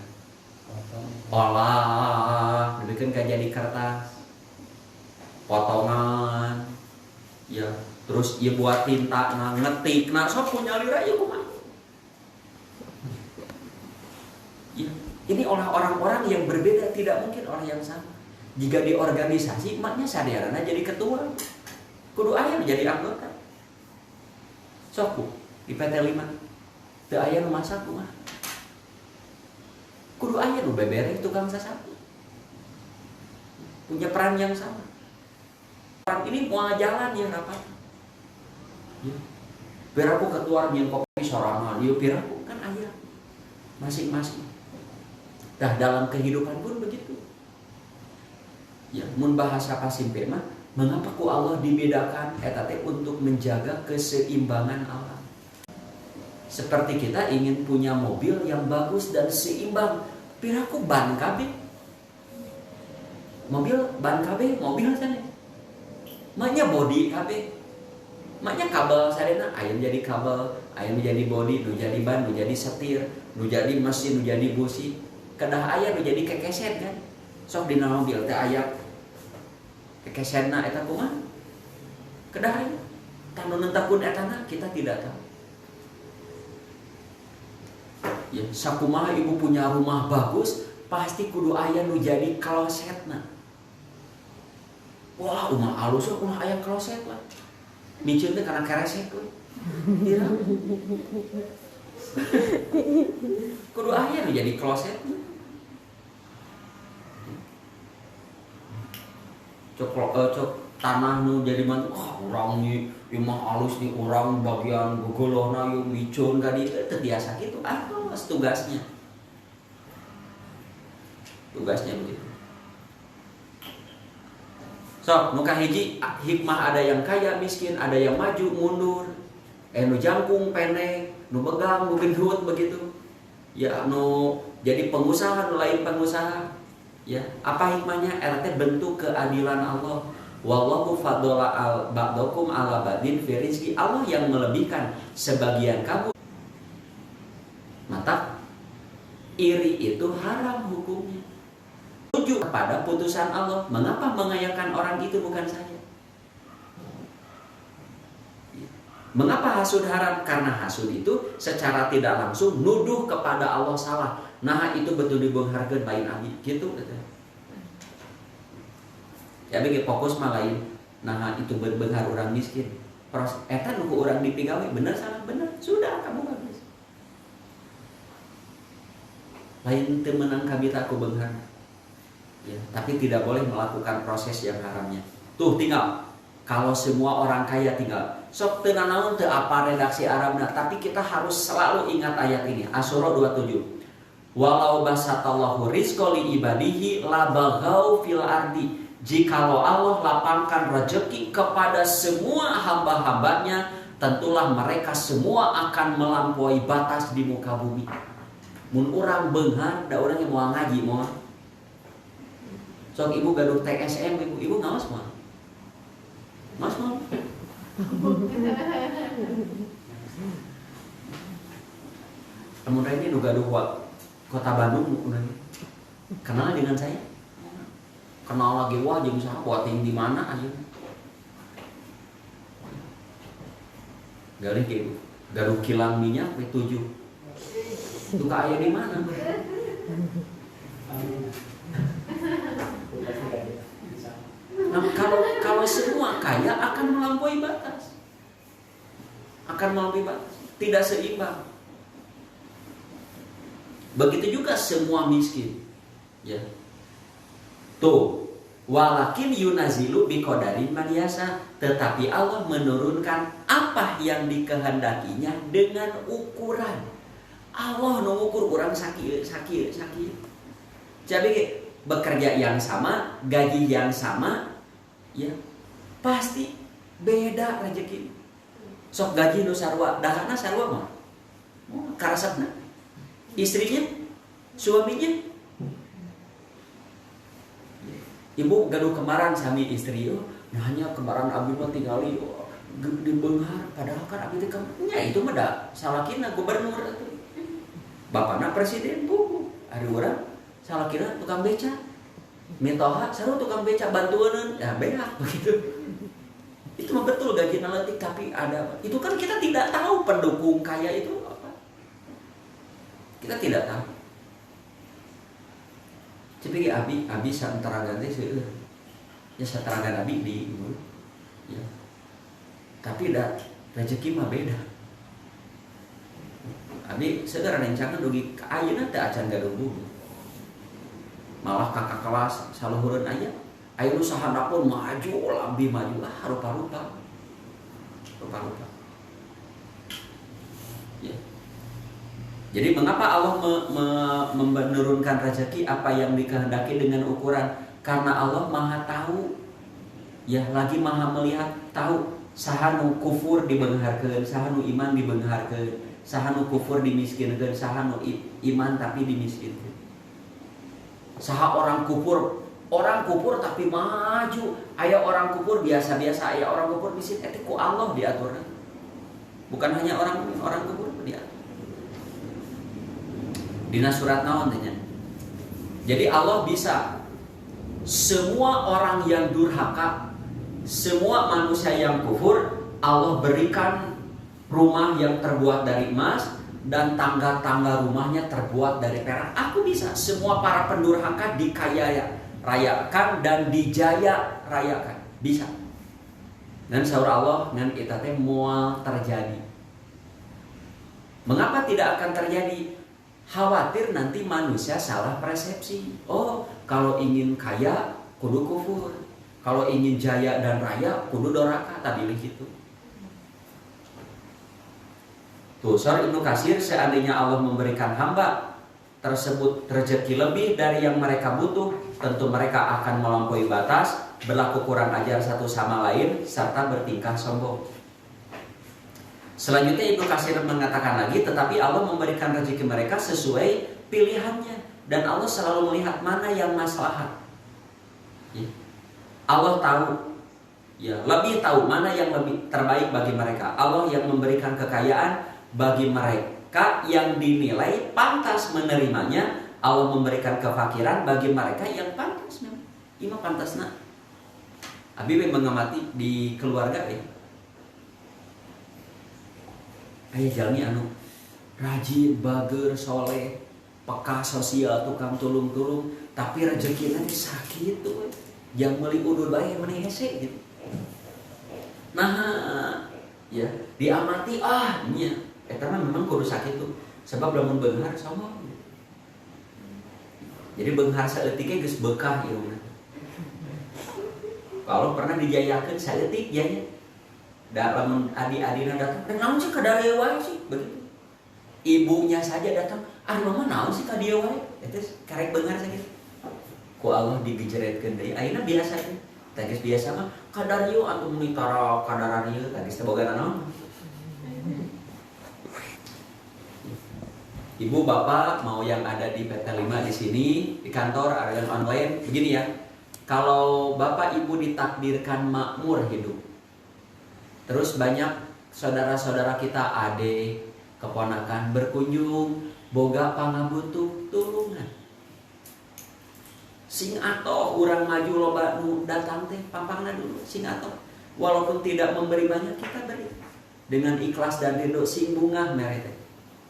olah, dibikin kayak jadi kertas, potongan, ya, terus ya buat tinta, nah, ngetik, nah, sok punya lira ya kumaha. Ya, ini oleh orang-orang yang berbeda, tidak mungkin orang yang sama. Jika di organisasi, emaknya sadarana jadi ketua, kudu aya menjadi anggota. Sok di PT 5. Teu aya nu masak kumaha. Kudu aya nu bebereng tukang sasapu. Punya peran yang sama. Peran ini mau jalan ya rapat. Ya. Biar aku ketua yang kopi sorangan, dia biar aku kan aya masing-masing. Dah dalam kehidupan pun begitu. Ya, mun bahasa pasimpe mah, mengapa ku Allah dibedakan eta teh untuk menjaga keseimbangan alam. Seperti kita ingin punya mobil yang bagus dan seimbang. Piraku ban KB. Mobil ban KB, mobil sana. Maknya body KB. Maknya kabel sadena, aya jadi kabel, aya jadi body, nu jadi ban, nu jadi setir, nu jadi mesin, nu jadi busi. Kedah aya nu jadi kekeset kan. Sok dina mobil teh aya kekesetna eta kumaha? Kedah aya. Tanu nentakun etana kita tidak tahu. Ya, sakumaha ibu punya rumah bagus, pasti kudu aya nu jadi klosetna. Wah, rumah alus ulah aya kloset lah. Micin teh kana keresek we. Iya. Kudu aya nu jadi kloset. Cok tanah nu jadi mantu, urang nih imah alus nih urang bagian gogolohna yuk micun ka dieu teu biasa kitu. Tugasnya begitu. So, nuka hiji hikmah ada yang kaya miskin, ada yang maju mundur, nu jangkung pendek, nu begang, nu gendut begitu. Ya, nu jadi pengusaha, nu lain pengusaha. Ya, apa hikmahnya? Erate bentuk keadilan Allah. Wallahu faddala ba'dakum ala ba'din fi rizqi. Allah yang melebihkan sebagian kamu. Mata iri itu haram hukumnya. Tujuh kepada putusan Allah. Mengapa mengayakan orang itu bukan saya? Mengapa hasud haram? Karena hasud itu secara tidak langsung nuduh kepada Allah salah. Nah itu betul dibengharkeun lain abi gitu. Ya bagi fokus mah lain. Nah itu bebenghar orang miskin. Eta nu orang dipigawe bener salah bener. Sudah kamu bagus. Lain temenang kabita aku benghar. Ya, tapi tidak boleh melakukan proses yang haramnya. Tuh tinggal kalau semua orang kaya tinggal sok teu nanaon teu apa redaksi Arabna, tapi kita harus selalu ingat ayat ini. Asy-Syura 27. Walau basatallahu rizqa li ibadihi la baghau fil ardi. Jikalau Allah lapangkan rezeki kepada semua hamba-hambanya, tentulah mereka semua akan melampaui batas di muka bumi. Mun urang beunghar da urang yang mau ngaji moal. Sok ibu gaduh TSM ibu ngaos moal. Ngaos moal. Kemudian ini gaduh kota Bandung kenal dengan saya. Kenal lagi wah jeung saha buat di mana aja. Galih gitu. Gaduh kilang minyak W7. Itu kaya di mana? Nah, kalau semua kaya akan melampaui batas. Akan melampaui batas, tidak seimbang. Begitu juga semua miskin. Ya. Tuh, walakin yunazilu biqadarin maniasa, tetapi Allah menurunkan apa yang dikehendakinya dengan ukuran. Allah mengukur orang sakit. Jadi bekerja yang sama, gaji yang sama, ya pasti beda rezeki. Sok gaji nu sarua, dahana sarua mah. Karasapna. Istrinya, suaminya. Ibu gaduh kemaran sami istri yo, nah hanya kemaran abi mah tingali di beunghar, padahal kan abi teh nya itu mah da salakina gubernur atuh. Bapakna presiden bu, ari urang salakina tukang beca. Mitoha sarua tukang beca bantueuneun, ya beak begitu. Itu mah betul gajina leutik tapi ada. Itu kan kita tidak tahu pendukung kaya itu apa. Kita tidak tahu. Tapi abi santaragan teh seueur. Ya santaragan abi di ya. Tapi da rezeki mah beda. Abi seueur rencangan dugi ka ayeuna teh acan gaduh bubuh. Malah kakak kelas saluhureun aya. Aya nu sahana pun maju lambi maju lah rupa-rupa. Rupa-rupa. Ya. Jadi mengapa Allah menurunkan rezeki apa yang dikehendaki dengan ukuran? Karena Allah Maha tahu, ya lagi Maha melihat, tahu sahanu kufur dibeungharkeun, sahanu iman dibeungharkeun, sahanu kufur dimiskinkeun, sahanu iman tapi dimiskinkeun. Saha orang kufur tapi maju, aya orang kufur biasa-biasa, aya orang kufur miskin, eta ku Allah diaturna. Bukan hanya orang kufur diatur. Dina surat naon tanya. Jadi Allah bisa semua orang yang durhaka, semua manusia yang kufur, Allah berikan rumah yang terbuat dari emas dan tangga-tangga rumahnya terbuat dari perak. Aku bisa semua para pendurhaka dikaya rayakan dan dijaya rayakan. Bisa. Dan saur Allah ngan eta teh moal terjadi. Mengapa tidak akan terjadi? Khawatir nanti manusia salah persepsi. Oh, kalau ingin kaya kudu kufur. Kalau ingin jaya dan raya kudu doraka, tadi gitu. Tuh, Surah Ibnu Katsir, seandainya Allah memberikan hamba tersebut rezeki lebih dari yang mereka butuh, tentu mereka akan melampaui batas, berlaku kurang ajar satu sama lain, serta bertingkah sombong. Selanjutnya Ibnu Katsir mengatakan lagi, tetapi Allah memberikan rezeki mereka sesuai pilihannya, dan Allah selalu melihat mana yang maslahat. Ya. Allah tahu, ya lebih tahu mana yang lebih terbaik bagi mereka. Allah yang memberikan kekayaan bagi mereka yang dinilai pantas menerimanya. Allah memberikan kefakiran bagi mereka yang pantas. Ima pantasna. Abi mengamati di keluarga ya. Aya jalmi anu rajin, bager, soleh, peka sosial, tukang tulung-tulung, tapi rezeki nanti sakit tuh. Yang meuli udur bae meni hese gitu. Nah, ya, diamati nya eta mah memang kudu sakit tuh. Sebab lamun beunghar sombong. Jadi beunghar saeutik ge geus bekah ieu. Kalau pernah dijayakeun saeutik jaya. Da lamun adi-adina datang, naon sih ka dieu wae sih begitu. Ibunya saja datang, mama naon sih ka dieu wae? Eta karek beunghar sakitu. Ku Allah digejretkeun deui. Ayeuna biasa teh. Tah geus biasa mah kadar ieu atuh muni tara kadaran ieu tah geus teh boga naon. Ibu bapak mau yang ada di PT 5 di sini, di kantor, ada yang online, begini ya. Kalau bapak ibu ditakdirkan makmur hidup, terus banyak saudara-saudara kita adik, keponakan berkunjung, boga pangabutuh tulungan. Sing atoh urang maju loba nu datang teh pampangna dulu sing atoh. Walaupun tidak memberi banyak kita beri dengan ikhlas dan ridho sing bungah merete.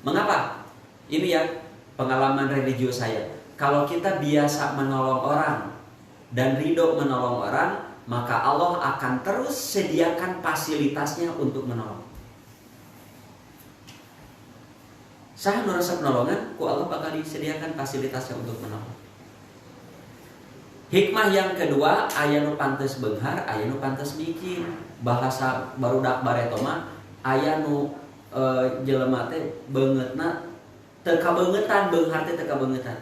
Mengapa? Ini ya pengalaman religius saya. Kalau kita biasa menolong orang dan ridho menolong orang, maka Allah akan terus sediakan fasilitasnya untuk menolong. Saya nurasa penolongan, ku Allah bakal disediakan fasilitasnya untuk menolong. Hikmah yang kedua, aya nu pantes beunghar, aya nu pantes bikin. Bahasa barudak baretoma, aya nu jelema teh beungeutna teu kabeungetan, beunghar teh teu kabeungetan.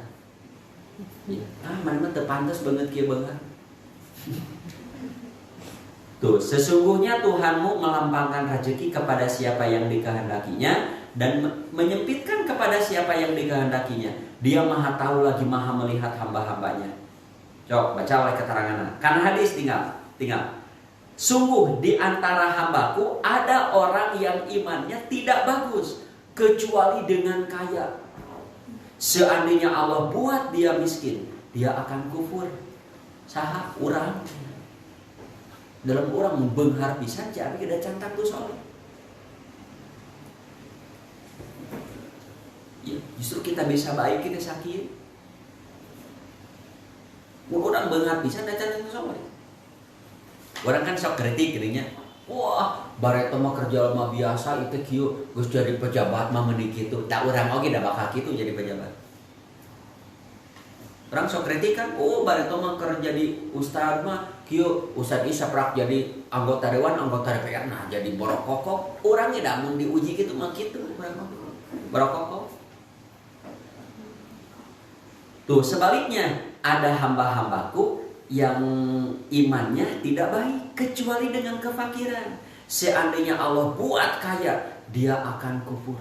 Mana teu pantes beungeut kieu beunghar. Tuh, sesungguhnya Tuhanmu melampangkan rezeki kepada siapa yang dikehendakinya dan menyempitkan kepada siapa yang dikehendakinya. Dia maha tahu lagi maha melihat hamba-hambanya. Coba baca oleh keterangan. Karena hadis tinggal. Sungguh di antara hambaku ada orang yang imannya tidak bagus kecuali dengan kaya. Seandainya Allah buat dia miskin, dia akan kufur. Saha urang dalam orang membenghar pisan jadi kada cantak tuh soalnya. Ya, justru kita bisa baik kita sakit. Orang benghar pisan da cantak tuh soalnya. Orang kan sok kritik gitunya. Wah, bareto mah kerja mah biasa itu kieu geus jadi pejabat mah meuni kitu. Tak urang oge da bakal kitu jadi pejabat. Orang sok kritik kan, oh bareto mah kerja di ustad mah kieu ustad ieu saprak jadi anggota dewan, anggota DPR nah jadi borokokok. Urang ge da mun diuji kitu mah kitu urang mah. Borokokok. Tuh sebaliknya ada hamba-hambaku yang imannya tidak baik kecuali dengan kefakiran. Seandainya Allah buat kaya, dia akan kufur.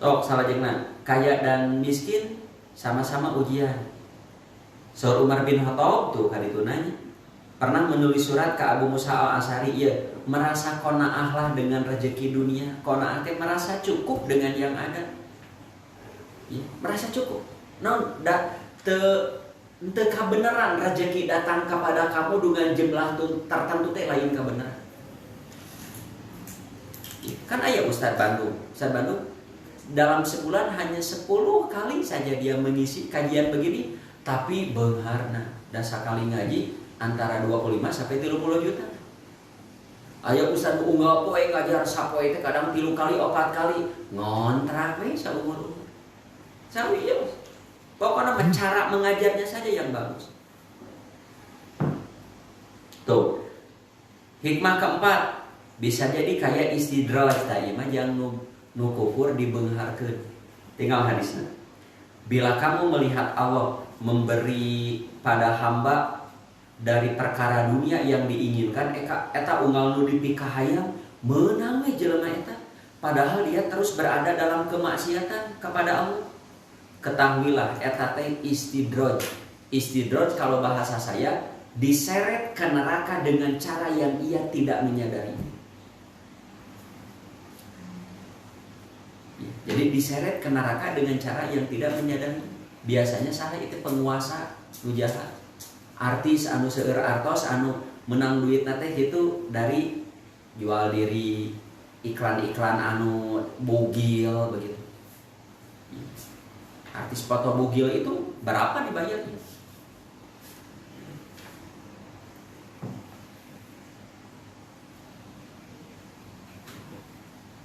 Salajengna, kaya dan miskin sama-sama ujian. Saur Umar bin Khattab tuh kaditu nanya, pernah menulis surat ke Abu Musa al-Asy'ari, ia merasa qanaah lah dengan rezeki dunia. Qanaah teh merasa cukup dengan yang ada. Ya, merasa cukup. Teu kabeneran rezeki datang kepada kamu dengan jumlah tertentu teh lain kabeneran. Kan aya Ustaz Bandung dalam sebulan hanya 10 kali saja dia mengisi kajian begini, tapi beungharna dan sakali ngaji antara 25 sampai 30 juta. Aya Ustaz unggal poe ngajar sapoe teh kadang 3 kali 4 kali ngontrak we saumur. Sawios. Pokoknya cara mengajarnya saja yang bagus. Tuh. Hikmah keempat, bisa jadi kayak istidraj tadi mah yang nu kufur dibeungharkeun. Tinggal hadisnya. Bila kamu melihat Allah memberi pada hamba dari perkara dunia yang diinginkan, eta unggal nu dipikahayang meunang we jelema eta, padahal dia terus berada dalam kemaksiatan kepada Allah. Ketahuilah eta teh istidraj. Istidraj kalau bahasa saya diseret ke neraka dengan cara yang ia tidak menyadari. Jadi diseret ke neraka dengan cara yang tidak menyadari. Biasanya saha itu penguasa nu jahat. Artis anu seueur artos anu menang duit teh itu dari jual diri, iklan-iklan anu bugil begitu. Artis foto bugil itu berapa dibayarnya?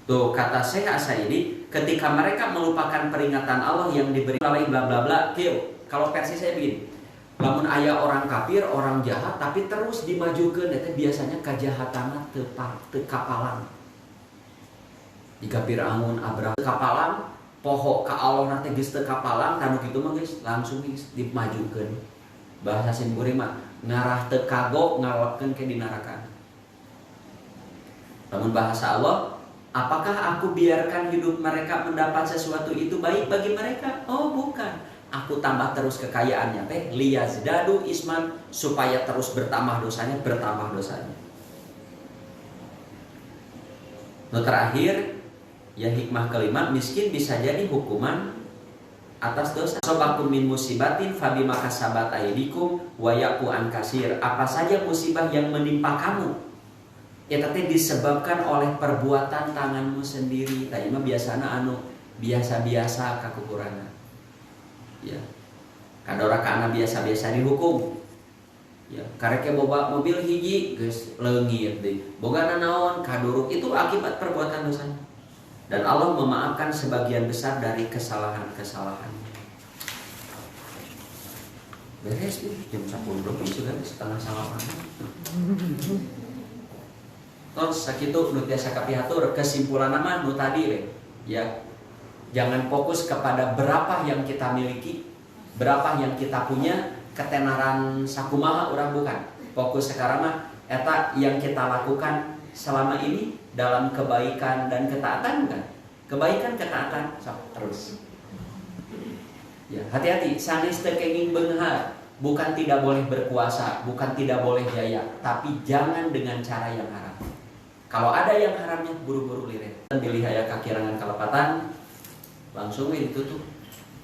Tuh kata Syekh As-Sa'idi, ketika mereka melupakan peringatan Allah yang diberi oleh bla bla bla, kalau versi saya begini, lamun aya orang kafir, orang jahat, tapi terus dimajukeun, eta biasanya kajahatanna teu kapalang. Jika Firaun Abraham kapalang, poho ka Allah nanti geus teu kapalang, tanu kitu mah geus langsung geus dimajukeun. Bahasa Simburi mah ngarah teu kagok ngalepkeun ke di neraka. Lamun bahasa Allah, Apakah aku biarkan hidup mereka mendapat sesuatu itu baik bagi mereka? Oh bukan. Aku tambah terus kekayaannya teh liyazdadu isman, supaya terus bertambah dosanya. Nah terakhir, ya hikmah kelima, miskin bisa jadi hukuman atas dosa. Sobakum min musibatin fabima kasabat aydikum wa yaku an kasir. Apa saja musibah yang menimpa kamu, ya tadi disebabkan oleh perbuatan tanganmu sendiri. Tadi mah biasana anu biasa-biasa kakukurangan. Ya. Kadora kana biasa-biasa dihukum. Ya, kareke boba mobil hiji geus leungit deui. Bogana naon kaduruk, itu akibat perbuatan dosa. Dan Allah memaafkan sebagian besar dari kesalahan-kesalahan. Beres jam 10 sudah setengah salapan. Terus sakitu nu tiasa kapihatur, kesimpulan nama nu tadi we. Ya. Jangan fokus kepada berapa yang kita miliki, berapa yang kita punya, ketenaran sakumaha orang bukan. Fokus sekarang mah eta yang kita lakukan selama ini dalam kebaikan dan ketaatan bukan? Kebaikan ketaatan terus. Ya, hati-hati, sanes teu kenging beunghar, bukan tidak boleh berpuasa, bukan tidak boleh jaya, tapi jangan dengan cara yang haram. Kalau ada yang haramnya buru-buru liret. Pilih aya kakirangan kalepatan, langsung ditutup.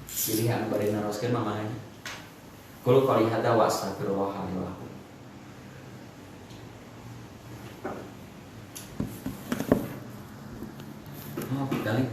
Pilihan bari naroskeun mamahnya. Qul qali hada wa astaghfirullah li wa lakum. Oh, balik